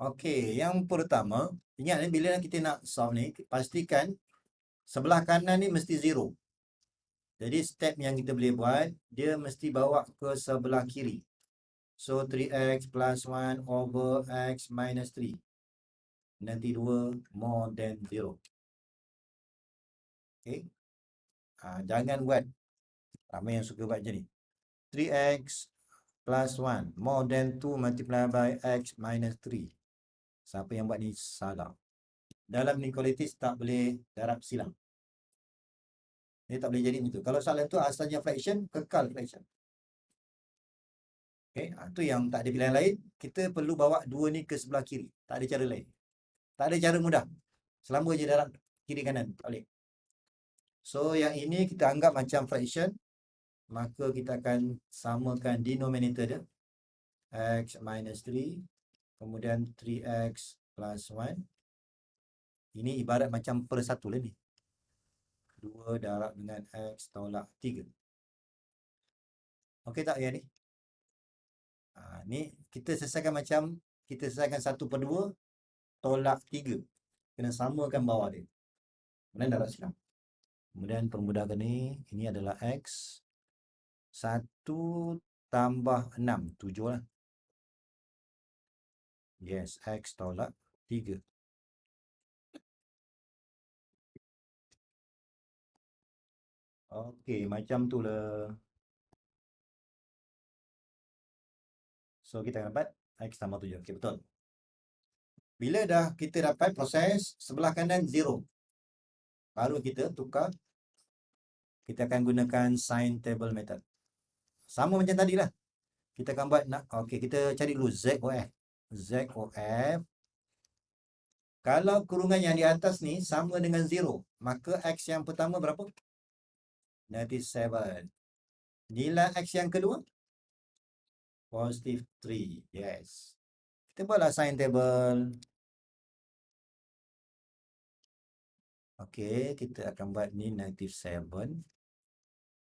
Okey, yang pertama, ingat ni bila kita nak solve ni, pastikan sebelah kanan ni mesti 0. Jadi step yang kita boleh buat, dia mesti bawa ke sebelah kiri. So 3x plus 1 over x minus 3. Nanti 2 more than 0. Okey. Jangan buat. Ramai yang suka buat macam ni. 3x plus 1 more than 2 multiplied by x minus 3. Siapa yang buat ni salah. Dalam inequalities tak boleh darab silang. Dia tak boleh jadi macam tu. Kalau soalan tu asalnya fraction, kekal fraction. Okay, tu yang tak ada pilihan lain. Kita perlu bawa dua ni ke sebelah kiri. Tak ada cara lain. Tak ada cara mudah. Selama je darab kiri kanan. Tak boleh. So yang ini kita anggap macam fraction. Maka kita akan samakan denominator dia. X minus 3. Kemudian 3x plus 1. Ini ibarat macam per satu lah ni. 2 darab dengan x tolak 3. Okey tak ya ni? Ni kita selesaikan macam, kita selesaikan 1/2 tolak 3. Kena samakan bawah dia. Kemudian darab silang. Kemudian permudahkan ni, ini adalah x. 1 tambah 6, 7 lah. Yes, x tolak 3. Okey, macam tu lah. So, kita akan dapat x tambah 7. Okey, betul. Bila dah kita dapat proses sebelah kanan 0, baru kita tukar. Kita akan gunakan sign table method. Sama macam tadi lah. Kita akan buat, okey, kita cari dulu ZOF. ZOF. Kalau kurungan yang di atas ni sama dengan 0, maka x yang pertama berapa? Negative 7. Nilai x yang kedua? Positive 3. Yes. Kita buatlah sign table. Okey, kita akan buat ni negative 7.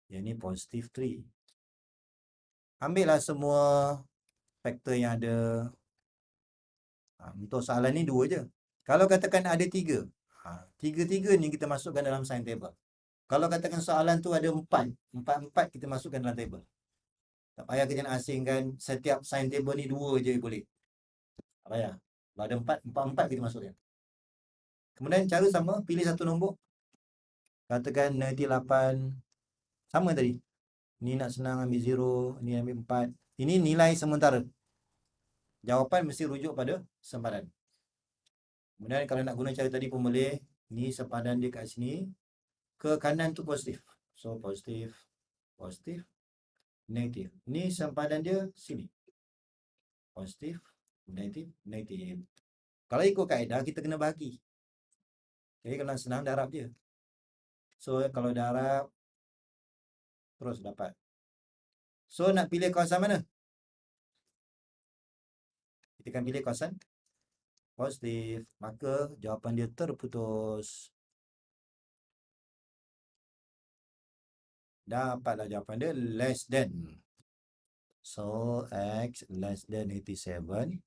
Yang ni positive 3. Ambillah semua faktor yang ada. Untuk soalan ni 2 je. Kalau katakan ada 3, Tiga-tiga ni kita masukkan dalam sign table. Kalau katakan soalan tu ada empat kita masukkan dalam table. Tak payah kita nak asingkan setiap sign table ni 2 je boleh. Tak payah. Kalau ada empat kita masukkan. Kemudian cara sama, pilih satu nombor. Katakan negatif 8. Sama tadi. Ni nak senang ambil 0, ni ambil 4. Ini nilai sementara. Jawapan mesti rujuk pada sempadan. Kemudian kalau nak guna cara tadi pun boleh. Ni sempadan dia kat sini. Ke kanan tu positif. So positif, positif, negatif. Ni sempadan dia sini. Positif, negatif, negatif. Kalau ikut kaedah kita kena bagi. Jadi kalau senang darab je. So kalau darab terus dapat. So nak pilih kawasan mana? Kita akan pilih kawasan positif. Maka jawapan dia terputus. Dapatlah jawapan dia less than. So X less than 87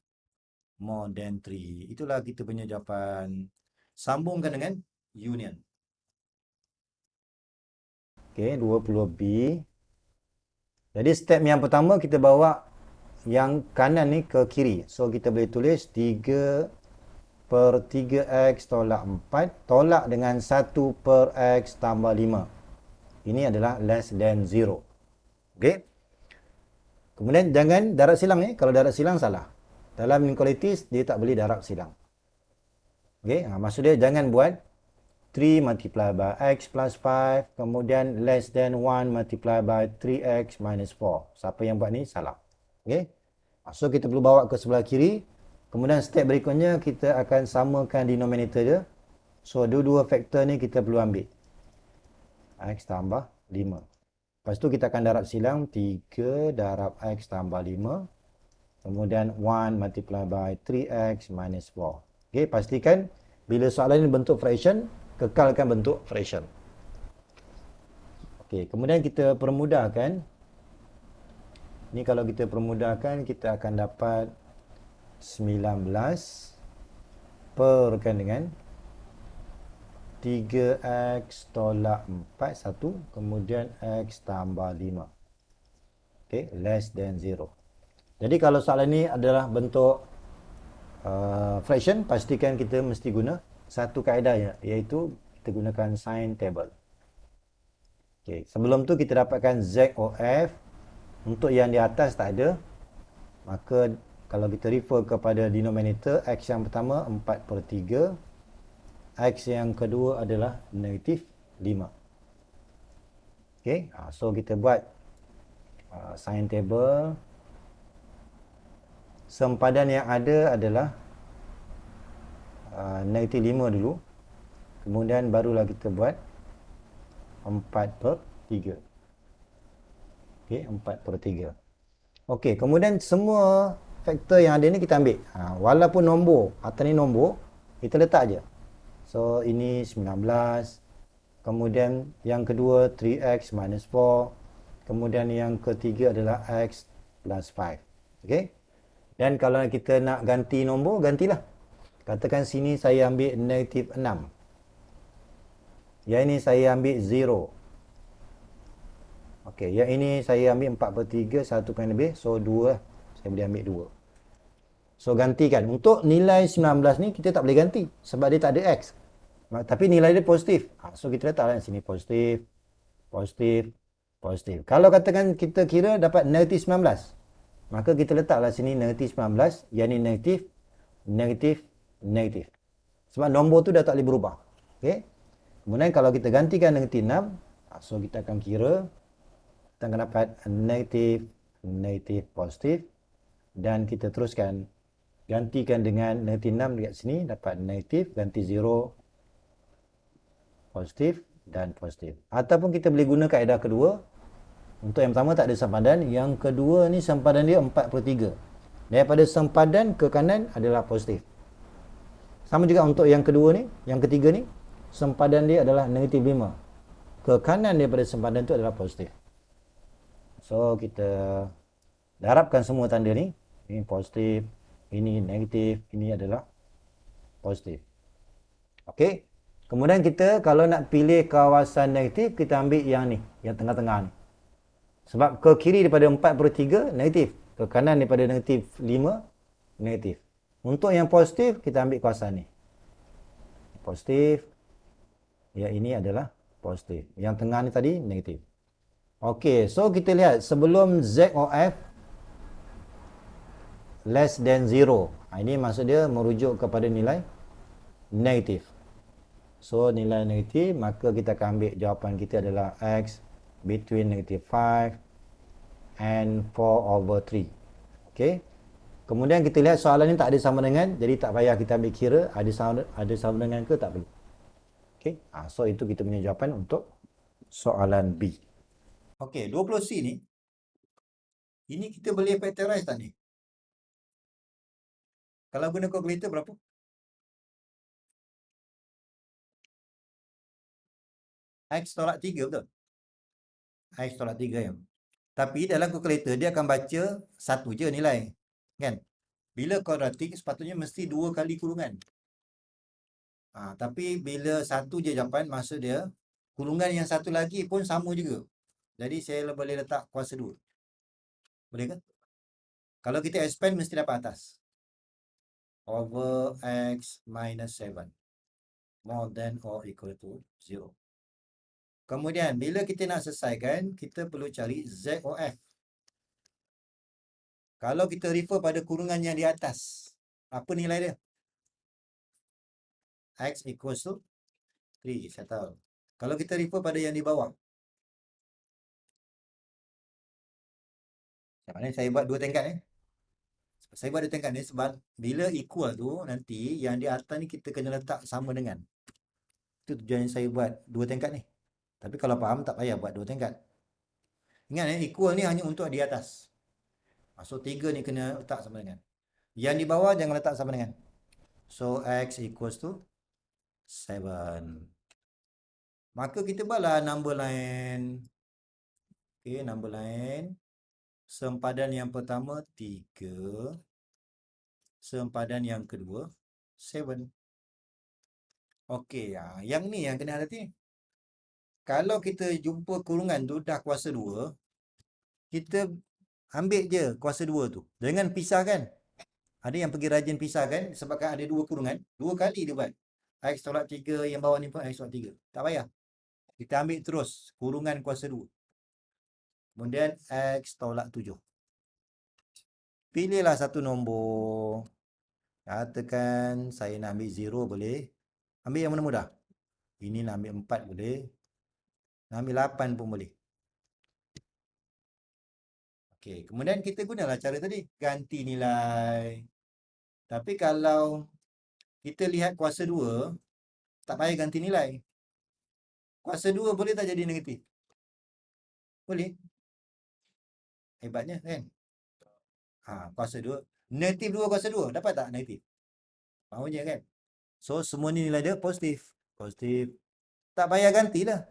more than 3. Itulah kita punya jawapan. Sambungkan dengan union. Okey, 20B. Jadi step yang pertama kita bawa yang kanan ni ke kiri. So kita boleh tulis 3/3x tolak 4 tolak dengan 1/x tambah 5. Ini adalah less than 0. Okey. Kemudian jangan darab silang ni. Kalau darab silang salah. Dalam inequalities dia tak boleh darab silang. Okey, maksud dia jangan buat 3 multiply by x plus 5 kemudian less than 1 multiply by 3x minus 4. Siapa yang buat ni salah. Okey. So kita perlu bawa ke sebelah kiri. Kemudian step berikutnya kita akan samakan denominator dia. So dua-dua faktor ni kita perlu ambil. X tambah 5. Lepas tu kita akan darab silang 3 darab x tambah 5. Kemudian 1 multiply by 3x minus 4. Okey, pastikan bila soalan ini bentuk fraction, kekalkan bentuk fraction. Okey, kemudian kita permudahkan. Ni kalau kita permudahkan, kita akan dapat 19 perkan dengan 3x tolak 4, 1. Kemudian x tambah 5. Okey, less than 0. Jadi kalau soalan ni adalah bentuk fraction, pastikan kita mesti guna satu kaedah, iaitu kita gunakan sign table. Okey, sebelum tu kita dapatkan ZOF. Untuk yang di atas tak ada. Maka kalau kita refer kepada denominator, x yang pertama 4/3. X yang kedua adalah negatif 5. Okey, so kita buat sign table. Sempadan yang ada adalah negatif 5 dulu. Kemudian barulah kita buat 4/3. Okey, 4/3. Okey, kemudian semua faktor yang ada ni kita ambil. Walaupun nombor, atas ni nombor, kita letak je. So ini 19. Kemudian yang kedua 3x minus 4. Kemudian yang ketiga adalah x plus 5. Okey. Dan kalau kita nak ganti nombor, gantilah. Katakan sini saya ambil negatif 6. Yang ini saya ambil 0. Okey, yang ini saya ambil 4/3, 1 kan lebih. So 2. Saya boleh ambil 2. So gantikan. Untuk nilai 19 ni kita tak boleh ganti. Sebab dia tak ada x. Tapi nilai dia positif. So kita letaklah sini positif, positif, positif. Kalau katakan kita kira dapat negatif 19. Maka kita letaklah sini negatif 19. Yang ni negatif, negatif, negatif. Sebab nombor tu dah tak boleh berubah. Okey. Kemudian kalau kita gantikan negatif 6. So kita akan kira. Kita akan dapat negatif, negatif, positif. Dan kita teruskan. Gantikan dengan negatif 6 dekat sini. Dapat negatif, ganti 0. Positif dan positif. Ataupun kita boleh guna kaedah kedua. Untuk yang pertama tak ada sempadan. Yang kedua ni sempadan dia 4/3. Daripada sempadan ke kanan adalah positif. Sama juga untuk yang kedua ni. Yang ketiga ni. Sempadan dia adalah negatif 5. Ke kanan daripada sempadan tu adalah positif. So kita darabkan semua tanda ni. Ini positif. Ini negatif. Ini adalah positif. Okey. Kemudian kita kalau nak pilih kawasan negatif, kita ambil yang ni, yang tengah-tengah ni. Sebab ke kiri daripada 4/3 negatif, ke kanan daripada negatif 5 negatif. Untuk yang positif, kita ambil kawasan ni. Positif. Yang ini adalah positif. Yang tengah ni tadi negatif. Okey, so kita lihat sebelum Z of F less than 0. Ini maksud dia merujuk kepada nilai negatif. So nilai negatif, maka kita akan ambil jawapan kita adalah X between negative 5 and 4/3. Okey. Kemudian kita lihat soalan ni tak ada sama dengan, jadi tak payah kita ambil kira ada sama dengan ke, tak perlu. Okey. So itu kita punya jawapan untuk soalan B. Okey, 20C ni, ini kita boleh factorize tak ni? Kalau guna calculator berapa? X tolak 3, betul? X tolak 3 ya. Tapi dalam calculator dia akan baca satu je nilai. Kan? Bila kuadratik sepatutnya mesti 2 kali kurungan. Tapi bila satu je jawapan, maksud dia kurungan yang satu lagi pun sama juga. Jadi saya boleh letak kuasa 2. Boleh ke? Kalau kita expand mesti dapat atas. Over X minus 7. More than or equal to 0. Kemudian bila kita nak selesaikan, kita perlu cari Z of F. Kalau kita refer pada kurungan yang di atas, apa nilai dia? X equals to 3, saya tahu. Kalau kita refer pada yang di bawah, macam mana saya buat dua tingkat Saya buat dua tingkat ni sebab bila equal tu, nanti yang di atas ni kita kena letak sama dengan. Itu tujuan saya buat dua tingkat ni. Tapi kalau faham tak payah buat dua tingkat. Ingat equal ni hanya untuk di atas. So 3 ni kena letak sama dengan. Yang di bawah jangan letak sama dengan. So X equals to 7. Maka kita buatlah number line. Okay, number line. Sempadan yang pertama 3. Sempadan yang kedua 7. Okey, yang ni yang kena hati. Kalau kita jumpa kurungan tu dah kuasa 2, kita ambil je kuasa 2 tu. Jangan pisahkan. Ada yang pergi rajin pisahkan sebabkan ada 2 kurungan. 2 kali dia buat. X tolak 3, yang bawah ni pun X tolak 3. Tak payah. Kita ambil terus kurungan kuasa 2. Kemudian X tolak 7. Pilihlah satu nombor. Katakan saya nak ambil 0 boleh. Ambil yang mana mudah? Ini nak ambil 4 boleh. Nak ambil 8 pun boleh. Okey, kemudian kita gunalah cara tadi. Ganti nilai. Tapi kalau kita lihat kuasa 2, tak payah ganti nilai. Kuasa 2 boleh tak jadi negatif? Boleh. Hebatnya kan? Kuasa 2. Negatif 2 kuasa 2. Dapat tak negatif? Mahunya kan? So, semua ni nilai dia positif. Positif. Tak payah gantilah.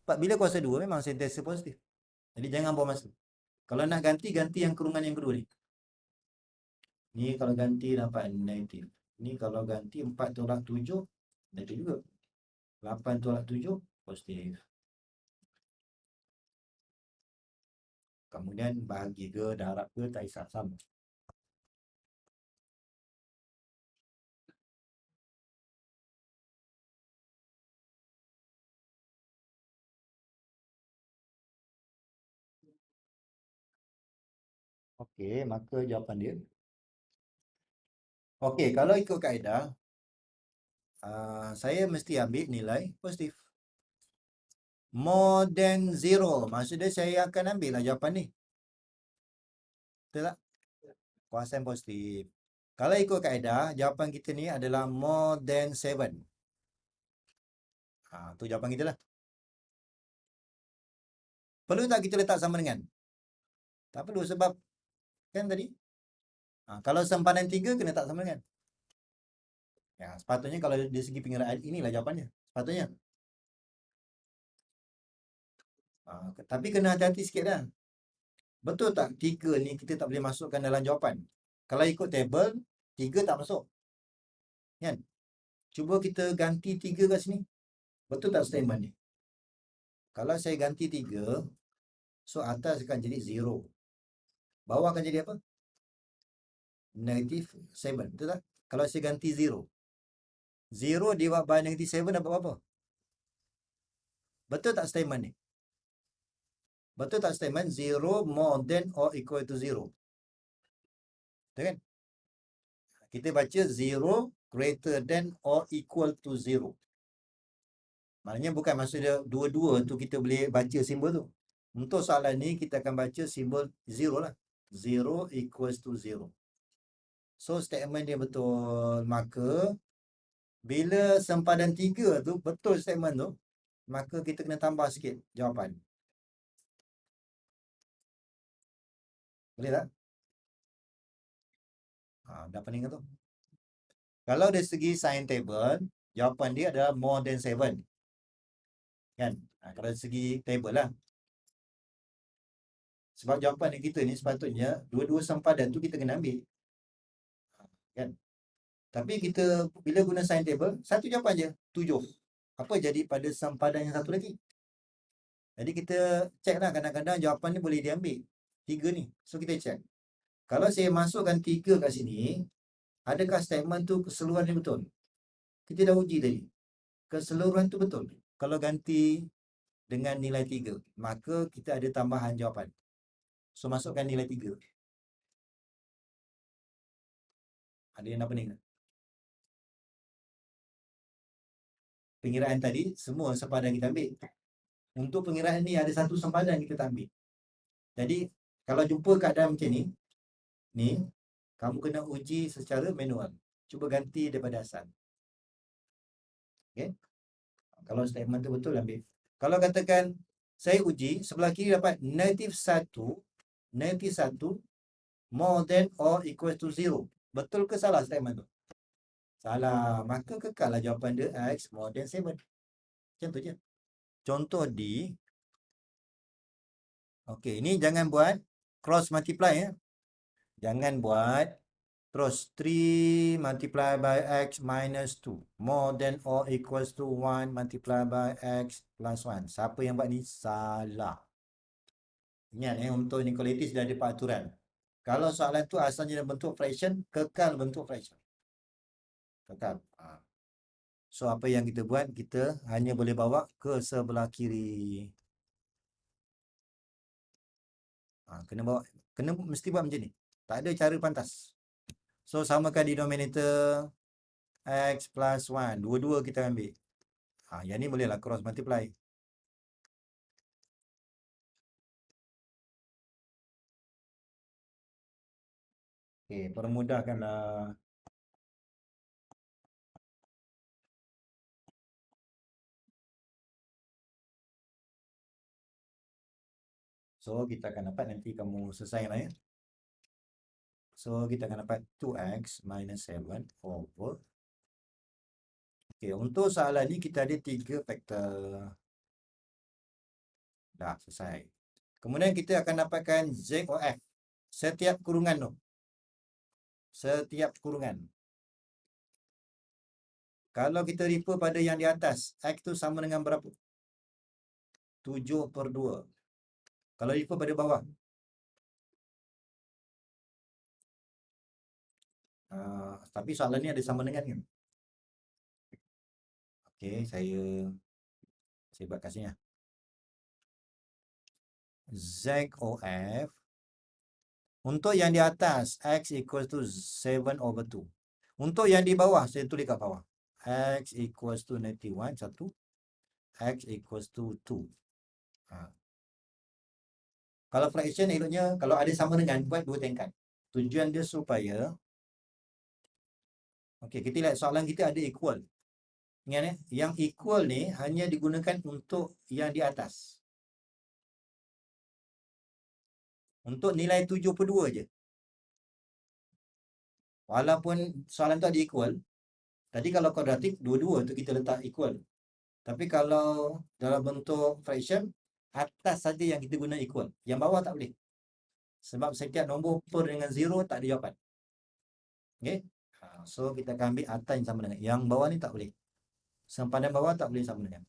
Sebab bila kuasa 2 memang sentiasa positif. Jadi jangan buang masa. Kalau nak ganti, ganti yang kurungan yang kedua ni. Ni kalau ganti dapat negatif. Ni kalau ganti 4 tolak 7, negatif juga. 8 tolak 7, positif. Kemudian bahagi ke, darab ke, tak hisap sama. Okey, maka jawapan dia. Okey, kalau ikut kaedah, saya mesti ambil nilai positif. More than 0. Maksudnya saya akan ambil lah jawapan ni. Betul tak? Kuasa positif. Kalau ikut kaedah, jawapan kita ni adalah more than 7. Tu jawapan kita lah. Perlu tak kita letak sama dengan? Tak perlu sebab kan tadi. Kalau sempadan 3 kena tak sama dengan. Sepatutnya kalau dari segi pengiraan inilah jawapannya. Sepatutnya. Tapi kena hati-hati sikit dah. Betul tak 3 ni kita tak boleh masukkan dalam jawapan? Kalau ikut table, 3 tak masuk. Kan? Cuba kita ganti 3 kat sini. Betul tak statement ni? Kalau saya ganti 3, so atas akan jadi 0. Bawah akan jadi apa? Negative 7. Betul tak? Kalau saya ganti 0. 0 divided by negative 7 dapat berapa? Betul tak statement ni? Betul tak statement 0 more than or equal to 0? Betul kan? Kita baca 0 greater than or equal to 0. Maknanya bukan maksud dia dua-dua tu kita boleh baca simbol tu. Untuk soalan ni kita akan baca simbol 0 lah. 0 equals to 0. So statement dia betul. Maka bila sempadan 3 tu betul statement tu, maka kita kena tambah sikit jawapan. Boleh tak? Dah pening ke tu? Kalau dari segi sign table, jawapan dia adalah more than 7. Kan? Kalau dari segi table lah. Sebab jawapan kita ni sepatutnya dua-dua sempadan tu kita kena ambil. Kan? Tapi kita bila guna sign table, satu jawapan je, 7. Apa jadi pada sempadan yang satu lagi? Jadi kita check lah, kadang-kadang jawapan ni boleh diambil. 3 ni. So kita check. Kalau saya masukkan 3 kat sini, adakah statement tu keseluruhan ni betul? Kita dah uji tadi. Keseluruhan tu betul. Kalau ganti dengan nilai 3, maka kita ada tambahan jawapan. So masukkan nilai 3. Ada yang nak pening tak? Pengiraan tadi semua sempadan kita ambil. Untuk pengiraan ni ada satu sempadan kita tak ambil. Jadi kalau jumpa keadaan macam ni kamu kena uji secara manual. Cuba ganti daripada asal. Okay? Kalau statement tu betul ambil. Kalau katakan saya uji sebelah kiri dapat negative 1 more than or equal to 0. Betul ke salah statement tu? Salah. Maka kekallah jawapan dia X more than 7. Macam tu je. Contoh D. Okey, ini jangan buat cross multiply ya. Jangan buat terus 3 multiply by X minus 2 more than or equals to 1 multiply by X plus 1. Siapa yang buat ni? Salah. Ingat untuk inequalities dia ada peraturan. Kalau soalan tu asalnya dalam bentuk fraction, kekal bentuk fraction. Kekal. So apa yang kita buat, kita hanya boleh bawa ke sebelah kiri. Kena mesti buat macam ni. Tak ada cara pantas. So samakan denominator X plus 1. Dua-dua kita ambil. Yang ni bolehlah cross multiply. Okay, permudahkanlah. So kita akan dapat, nanti kamu selesai lah ya. So kita akan dapat 2x minus 7 over. Okay, untuk soalan ni kita ada 3 faktor. Dah selesai. Kemudian kita akan dapatkan Z or F. Setiap kurungan tu. Setiap kurungan. Kalau kita refer pada yang di atas, X tu sama dengan berapa? 7/2. Kalau refer pada bawah. Tapi soalan ni ada sama dengan kan? Okey, saya buat kat sini lah. ZOF. Untuk yang di atas, X equals to 7/2. Untuk yang di bawah, saya tulis kat bawah. X equals to -1, 1. X equals to 2. Kalau fraction eloknya, kalau ada sama dengan, buat 2 tingkat. Tujuan dia supaya, okey, kita lihat soalan kita ada equal. Ingat ya, yang equal ni hanya digunakan untuk yang di atas. Untuk nilai 7/2 je. Walaupun soalan tu ada equal, tadi kalau kuadratik, dua-dua tu kita letak equal. Tapi kalau dalam bentuk fraction, atas saja yang kita guna equal. Yang bawah tak boleh. Sebab setiap nombor per dengan 0 tak ada jawapan. Okey? So kita akan ambil atas yang sama dengan. Yang bawah ni tak boleh. Sempadan bawah tak boleh sama dengan.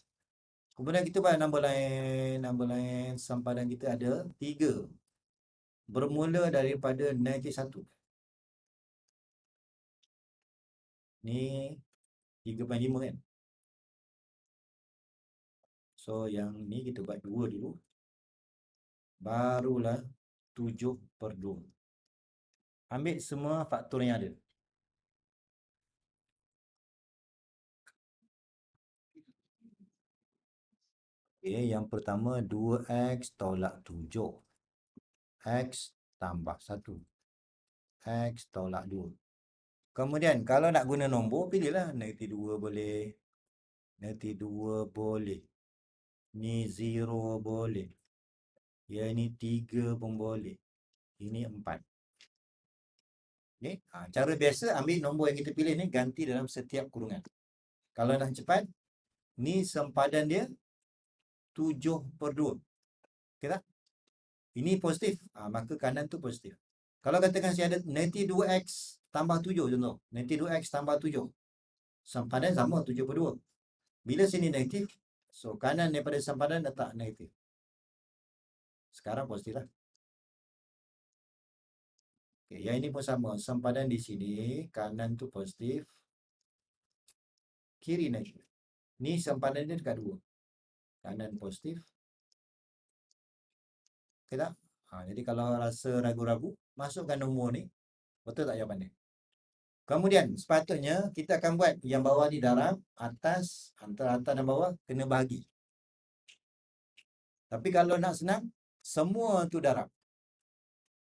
Kemudian kita buat nombor lain. Nombor lain sempadan kita ada 3. Bermula daripada -1. Ni 3.5 kan. So yang ni kita buat 2 dulu. Barulah 7/2. Ambil semua faktor yang ada. Okay, yang pertama 2x tolak 7. X tambah 1. X tolak 2. Kemudian kalau nak guna nombor, pilihlah -2 boleh. -2 boleh. Ni 0 boleh. Yang ni 3 pun boleh. Ini 4. Okay. Cara biasa ambil nombor yang kita pilih ni ganti dalam setiap kurungan. Kalau nak cepat, ni sempadan dia 7/2. Okay tak? Ini positif, maka kanan tu positif. Kalau katakan saya ada -2x tambah 7 contoh. -2x tambah 7. Sempadan sama 7/2. Bila sini negatif, so kanan daripada sempadan letak negatif. Sekarang positif lah. Okay, yang ini pun sama. Sempadan di sini, kanan tu positif. Kiri negatif. Ni sempadan dia dekat 2. Kanan positif. Okay tak? Jadi kalau rasa ragu-ragu, masukkan nombor ni. Betul tak jawapan dia? Kemudian sepatutnya kita akan buat yang bawah ni darab, atas, antara atas dan bawah kena bahagi. Tapi kalau nak senang, semua tu darab.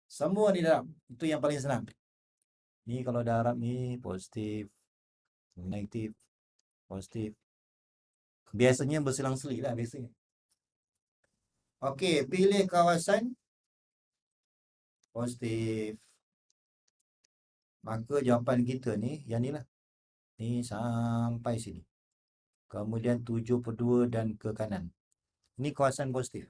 Semua ni darab. Itu yang paling senang. Ni kalau darab ni positif, negatif, positif. Biasanya berselang-seli lah biasanya. Okey, pilih kawasan positif. Maka jawapan kita ni, yang ni lah. Ni sampai sini. Kemudian 7/2 dan ke kanan. Ini kawasan positif.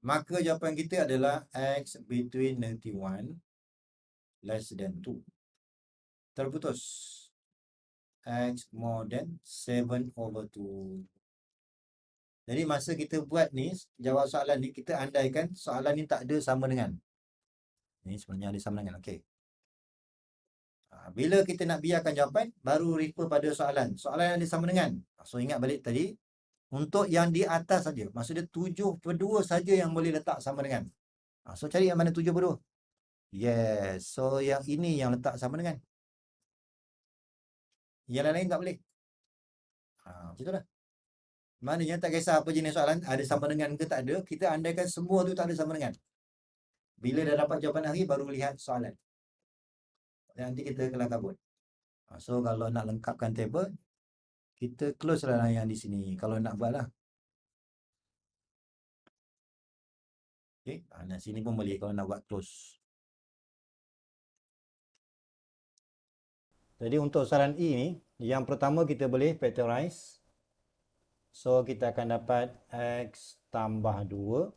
Maka jawapan kita adalah X between -1 less than 2. Terputus. X more than 7/2. Jadi masa kita buat ni, jawab soalan ni, kita andaikan soalan ni tak ada sama dengan. Ni sebenarnya ada sama dengan. Okey. Bila kita nak biarkan jawapan, baru refer pada soalan. Soalan yang ada sama dengan. So ingat balik tadi, untuk yang di atas saja. Maksudnya 7/2 saja yang boleh letak sama dengan. So cari yang mana 7/2. Yes. So yang ini yang letak sama dengan. Yang lain-lain tak boleh. Macam itulah. Maknanya tak kisah apa jenis soalan, ada sama dengan ke tak ada, kita andaikan semua tu tak ada sama dengan. Bila dah dapat jawapan akhir, baru lihat soalan. Dan nanti kita kelar kabut. So kalau nak lengkapkan table, kita close lah yang di sini. Kalau nak buat lah. Okay. Nah, sini pun boleh kalau nak buat close. Jadi untuk soalan E ni, yang pertama kita boleh factorize. So kita akan dapat X tambah 2.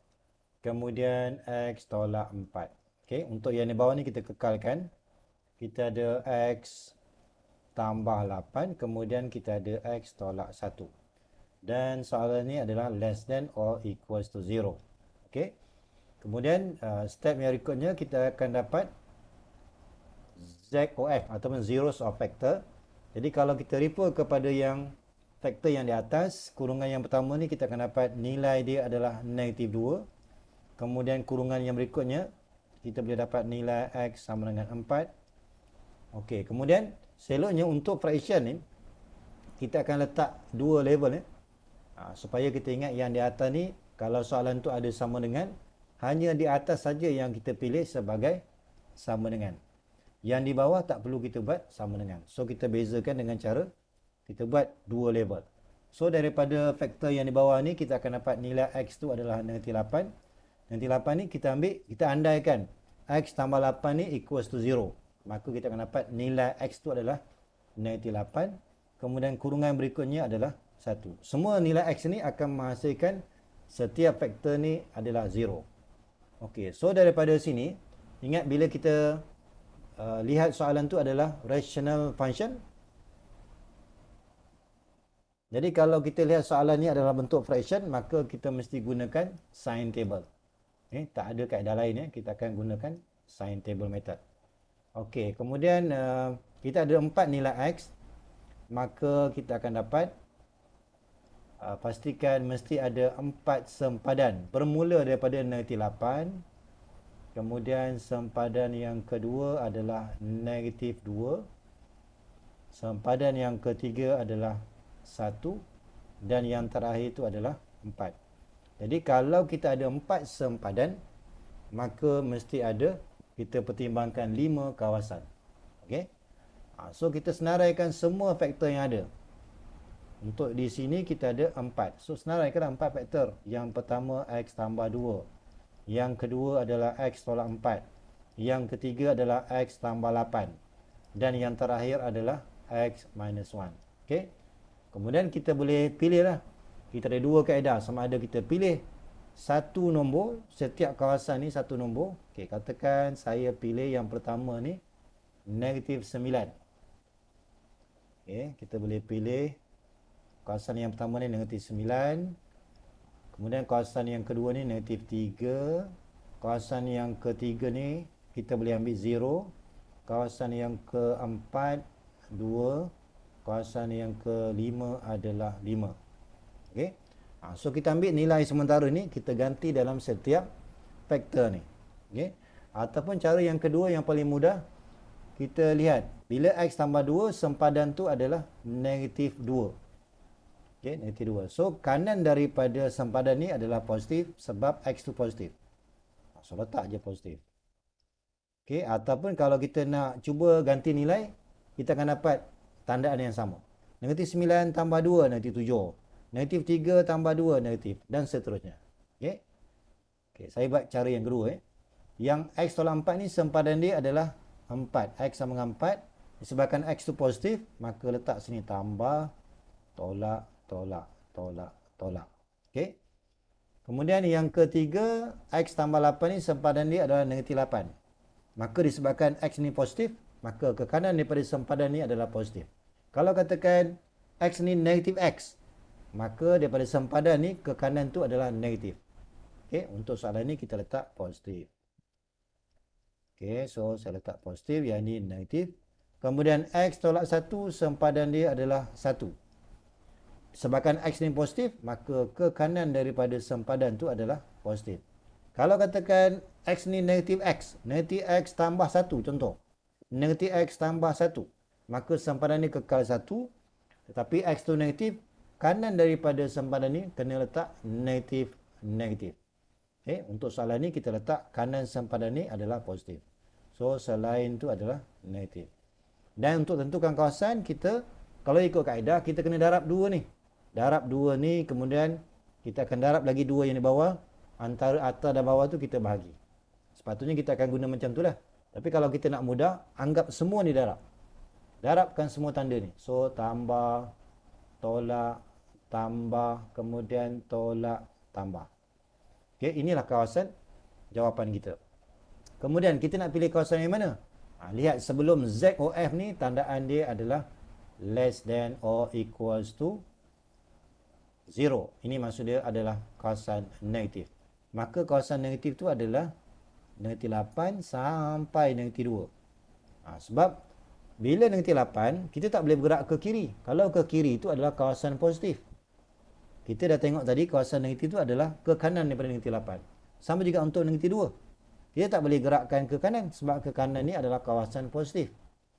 Kemudian X tolak 4. Okay. Untuk yang di bawah ni kita kekalkan. Kita ada X tambah 8. Kemudian kita ada X tolak 1. Dan soalan ni adalah less than or equals to 0. Okay. Kemudian step yang berikutnya kita akan dapat ZOF ataupun zeros of factor. Jadi kalau kita refer kepada yang faktor yang di atas, kurungan yang pertama ni kita akan dapat nilai dia adalah -2. Kemudian kurungan yang berikutnya kita boleh dapat nilai X sama dengan 4. Okey, kemudian seloknya untuk fraction ni kita akan letak dua level supaya kita ingat yang di atas ni kalau soalan tu ada sama dengan, hanya di atas saja yang kita pilih sebagai sama dengan. Yang di bawah tak perlu kita buat sama dengan. So kita bezakan dengan cara kita buat dua level. So daripada faktor yang di bawah ni kita akan dapat nilai X tu adalah -8. -8 ni kita ambil, kita andaikan X tambah 8 ni equals to 0. Maka kita akan dapat nilai X tu adalah -8. Kemudian kurungan berikutnya adalah 1. Semua nilai X ni akan menghasilkan setiap faktor ni adalah 0. Okey, so daripada sini, ingat bila kita lihat soalan tu adalah rational function. Jadi kalau kita lihat soalan ni adalah bentuk fraction, maka kita mesti gunakan sign table. Tak ada kaedah lain kita akan gunakan sign table method. Okey, kemudian kita ada 4 nilai x, maka kita akan dapat pastikan mesti ada 4 sempadan bermula daripada negatif 8. Kemudian sempadan yang kedua adalah negatif 2. Sempadan yang ketiga adalah 1. Dan yang terakhir itu adalah 4. Jadi kalau kita ada 4 sempadan, maka mesti ada, kita pertimbangkan 5 kawasan. Okey. So kita senaraikan semua faktor yang ada. Untuk di sini kita ada 4. So senaraikan 4 faktor. Yang pertama x tambah 2. Yang kedua adalah x tolak 4. Yang ketiga adalah x tambah 8. Dan yang terakhir adalah x minus 1. Okey. Kemudian kita boleh pilih lah. Kita ada dua kaedah. Sama ada kita pilih satu nombor, setiap kawasan ni satu nombor. Okey, katakan saya pilih yang pertama ni negatif 9. Okey, kita boleh pilih kawasan yang pertama ni negatif 9. Kemudian kawasan yang kedua ni negatif 3. Kawasan yang ketiga ni kita boleh ambil 0. Kawasan yang keempat 2. Kawasan yang kelima adalah 5. Okey. So kita ambil nilai sementara ni, kita ganti dalam setiap faktor ni. Okey. Ataupun cara yang kedua yang paling mudah, kita lihat bila x tambah 2, sempadan tu adalah negatif 2. Okey, negatif 2. So kanan daripada sempadan ni adalah positif sebab x tu positif. So letak je positif. Okey, ataupun kalau kita nak cuba ganti nilai, kita akan dapat tandaan yang sama. Negatif 9 tambah 2, negatif 7. Negatif 3 tambah 2, negatif. Dan seterusnya. Okey. Okey, saya buat cara yang kedua. Yang x tolak 4 ni sempadan dia adalah 4. X sama dengan 4. Disebabkan x tu positif, maka letak sini tambah, tolak, tolak, tolak, tolak. Okey. Kemudian yang ketiga, x tambah 8 ni sempadan dia adalah negatif 8. Maka disebabkan x ni positif, maka ke kanan daripada sempadan ni adalah positif. Kalau katakan x ni negatif x, maka daripada sempadan ni ke kanan tu adalah negatif. Okey, untuk soalan ni kita letak positif. Okey, so saya letak positif, yang ni negatif. Kemudian x tolak 1, sempadan dia adalah 1. Sebabkan x ni positif, maka ke kanan daripada sempadan tu adalah positif. Kalau katakan x ni negatif x tambah 1 contoh. Negatif x tambah 1. Maka sempadan ni kekal 1. Tetapi x tu negatif, kanan daripada sempadan ni kena letak negatif, negatif. Okay, untuk soalan ni kita letak kanan sempadan ni adalah positif. So selain tu adalah negatif. Dan untuk tentukan kawasan, kita kalau ikut kaedah, kita kena darab dua ni. Darab dua ni, kemudian kita akan darab lagi dua yang di bawah. Antara atas dan bawah tu kita bahagi. Sepatutnya kita akan guna macam tu lah. Tapi kalau kita nak mudah, anggap semua ni darab. Darabkan semua tanda ni. So tambah, tolak, tambah, kemudian tolak, tambah. Okey, inilah kawasan jawapan kita. Kemudian kita nak pilih kawasan yang mana? Lihat sebelum Z or F ni, tandaan dia adalah less than or equals to 0. Ini maksud dia adalah kawasan negatif. Maka kawasan negatif tu adalah negatif 8 sampai negatif 2. Sebab bila negatif 8, kita tak boleh bergerak ke kiri. Kalau ke kiri itu adalah kawasan positif. Kita dah tengok tadi kawasan negatif itu adalah ke kanan daripada negatif 8. Sama juga untuk negatif 2. Kita tak boleh gerakkan ke kanan sebab ke kanan ni adalah kawasan positif.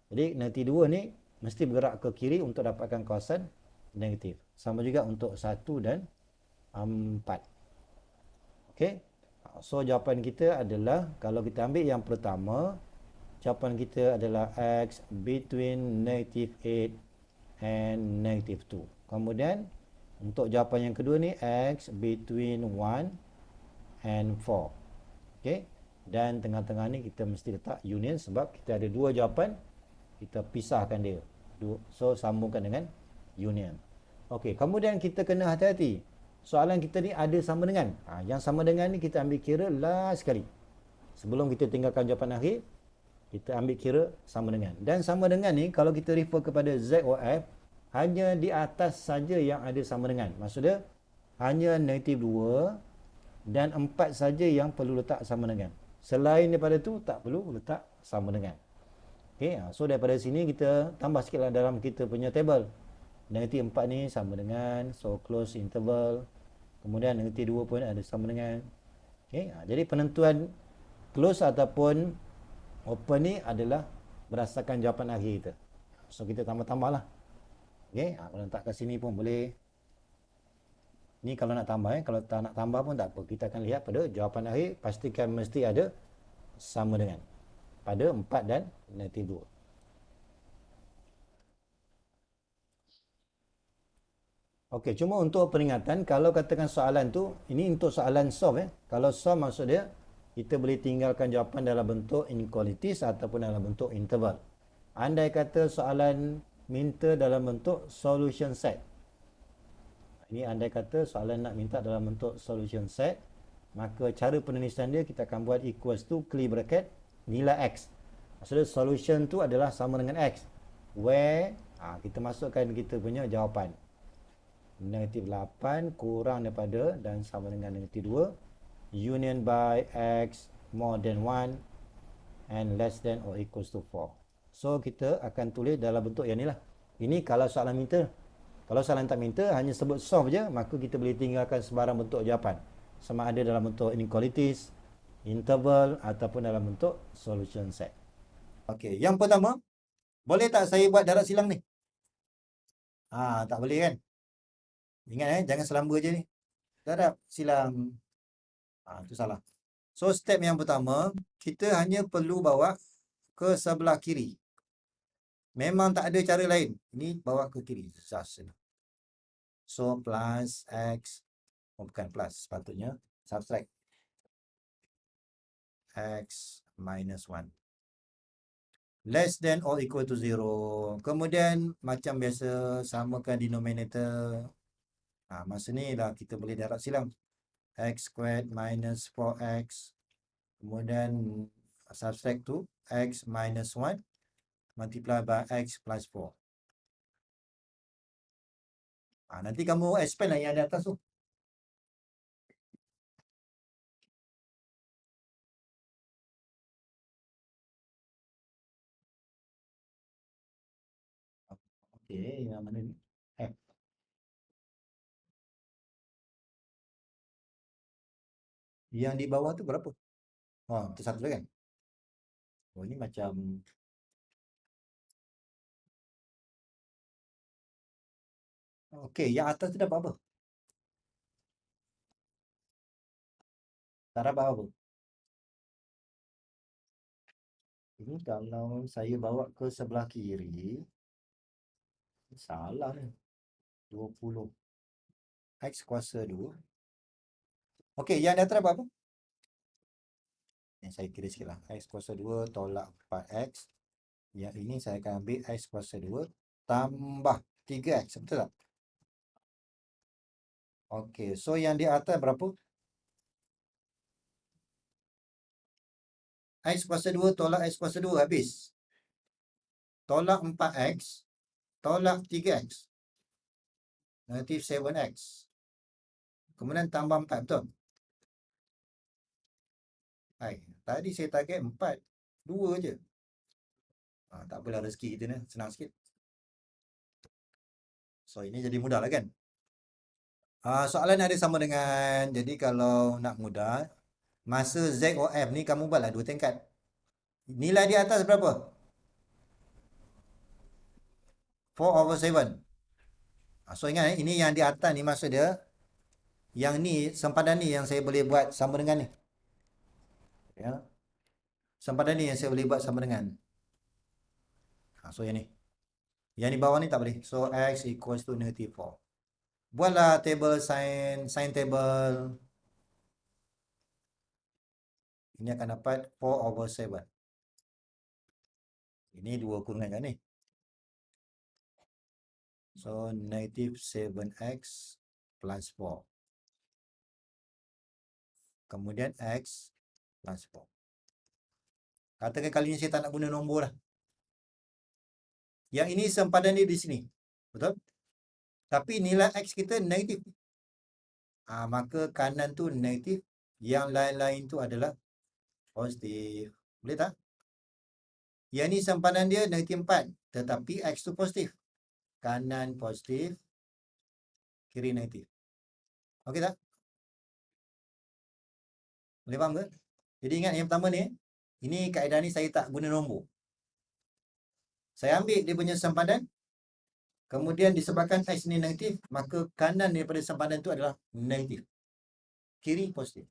Jadi negatif 2 ni mesti bergerak ke kiri untuk dapatkan kawasan negatif. Sama juga untuk 1 dan 4. Okey. So jawapan kita adalah, kalau kita ambil yang pertama, jawapan kita adalah x between negative 8 and negative 2. Kemudian untuk jawapan yang kedua ni, x between 1 and 4. Okey. Dan tengah-tengah ni kita mesti letak union sebab kita ada dua jawapan, kita pisahkan dia. So sambungkan dengan union. Okey, kemudian kita kena hati-hati. soalan kita ni ada sama dengan. Yang sama dengan ni kita ambil kira last sekali. Sebelum kita tinggalkan jawapan akhir, kita ambil kira sama dengan. Dan sama dengan ni, kalau kita refer kepada Z or F, hanya di atas saja yang ada sama dengan. Maksudnya, hanya negatif 2 dan 4 saja yang perlu letak sama dengan. Selain daripada tu, tak perlu letak sama dengan. Okay, so daripada sini kita tambah sikit lah dalam kita punya table. Negatif 4 ni sama dengan, so close interval. Kemudian negatif 2 pun ada sama dengan. Okay, jadi penentuan close ataupun open ni adalah berdasarkan jawapan akhir kita. So kita tambah-tambah lah. Okay, kalau letak kat sini pun boleh. Ni kalau nak tambah, kalau tak nak tambah pun tak apa. Kita akan lihat pada jawapan akhir, pastikan mesti ada sama dengan pada 4 dan negatif 2. Okey, cuma untuk peringatan, kalau katakan soalan tu, ini untuk soalan solve. Kalau solve maksud dia, kita boleh tinggalkan jawapan dalam bentuk inequalities ataupun dalam bentuk interval. Andai kata soalan minta dalam bentuk solution set. Ini andai kata soalan nak minta dalam bentuk solution set, maka cara penulisan dia kita akan buat equals to clear bracket nilai x. Maksudnya solution tu adalah sama dengan x. Where kita masukkan kita punya jawapan. Negatif 8 kurang daripada dan sama dengan negatif 2. Union by x more than 1 and less than or equals to 4. So kita akan tulis dalam bentuk yang ni lah. Ini kalau soalan minta. Kalau soalan tak minta, hanya sebut solve je, maka kita boleh tinggalkan sebarang bentuk jawapan. Sama ada dalam bentuk inequalities, interval ataupun dalam bentuk solution set. Okey, yang pertama, boleh tak saya buat darab silang ni? Tak boleh kan? Ingat jangan selamba je ni. Darab silang. Itu salah. So step yang pertama, kita hanya perlu bawa ke sebelah kiri. Memang tak ada cara lain. Ini bawa ke kiri. So plus x, bukan plus sepatutnya, subtract x minus 1. Less than or equal to 0. Kemudian macam biasa samakan denominator. Masa ni lah kita boleh darab silang. X squared minus 4x. Kemudian subtract to x minus 1 multiply by x plus 4. Nanti kamu expand lah yang di atas tu. Okey, yang mana ni? F. Yang di bawah tu berapa? Itu satu kan? Ini macam okey, yang atas tu dapat apa? Tak dapat apa? Ini kalau saya bawa ke sebelah kiri, salah ni. 20 x kuasa 2. Okey, yang di atas dapat apa? Saya kira sikit lah. X kuasa 2 tolak 4x. Yang ini saya akan ambil x kuasa 2 tambah 3x. Betul tak? Okey, so yang di atas berapa? X kuasa 2 tolak x kuasa 2 habis. Tolak 4x tolak 3x. Negatif 7x. Kemudian tambah 4, betul? Tadi saya target 4. 2 je. Tak apalah rezeki kita ni. Senang sikit. So, ini jadi mudah lah kan? Soalan ada sama dengan, jadi kalau nak mudah, masa Z or F ni kamu buatlah 2 tingkat. Nilai di atas berapa? 4/7. So ingat ini yang di atas ni maksud dia, yang ni sempadan ni yang saya boleh buat sama dengan ni. Ya. Sempadan ni yang saya boleh buat sama dengan. So yang ni. Yang di bawah ni tak boleh. So x equals to negative 4. Buatlah table sin table. Ini akan dapat 4/7. Ini 2 kurungan kan ni. So negative 7x plus 4. kemudian X plus 4. Katakan kali ini saya tak nak guna nombor lah. Yang ini sempadan dia di sini. Betul? Tapi nilai X kita negatif. Maka kanan tu negatif. Yang lain-lain tu adalah positif. Boleh tak? Yang ni sempadan dia negatif 4. Tetapi X tu positif. Kanan positif. Kiri negatif. Okey tak? Boleh faham ke? Jadi ingat yang pertama ni. Ini kaedah ni saya tak guna nombor. Saya ambil dia punya sempadan. Kemudian disebabkan X ni negatif, maka kanan daripada sempadan tu adalah negatif. Kiri positif.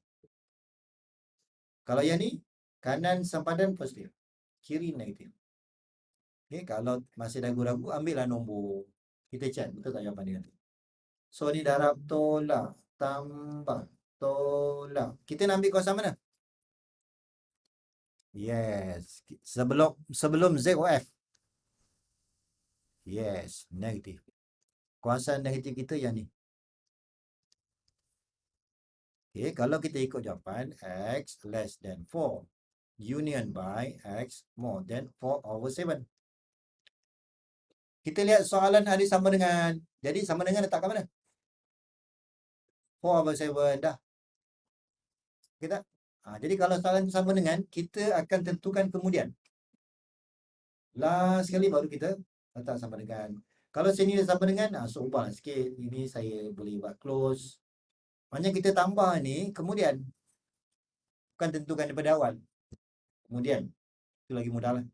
Kalau yang ni, kanan sempadan positif. Kiri negatif. Okay, kalau masih ragu-ragu, ambillah nombor. Kita check, betul tak jawapan dia nanti. So, ni darab tolak, tambah, tolak. Kita nak ambil kawasan mana? Yes. Sebelum Z or F. Yes, negatif. Kawasan negatif kita yang ni. Okay, kalau kita ikut jawapan X less than 4. Union by X more than 4/7. Kita lihat soalan ada sama dengan. Jadi sama dengan letak kat mana? 4/7 dah. Okay tak? Jadi kalau soalan sama dengan, kita akan tentukan kemudian. Last sekali baru kita letak sama dengan. Kalau sini dah sama dengan, so ubah sikit. Ini saya boleh buat close. Maknanya kita tambah ni kemudian. Bukan tentukan daripada awal. Kemudian. Itu lagi mudah lah.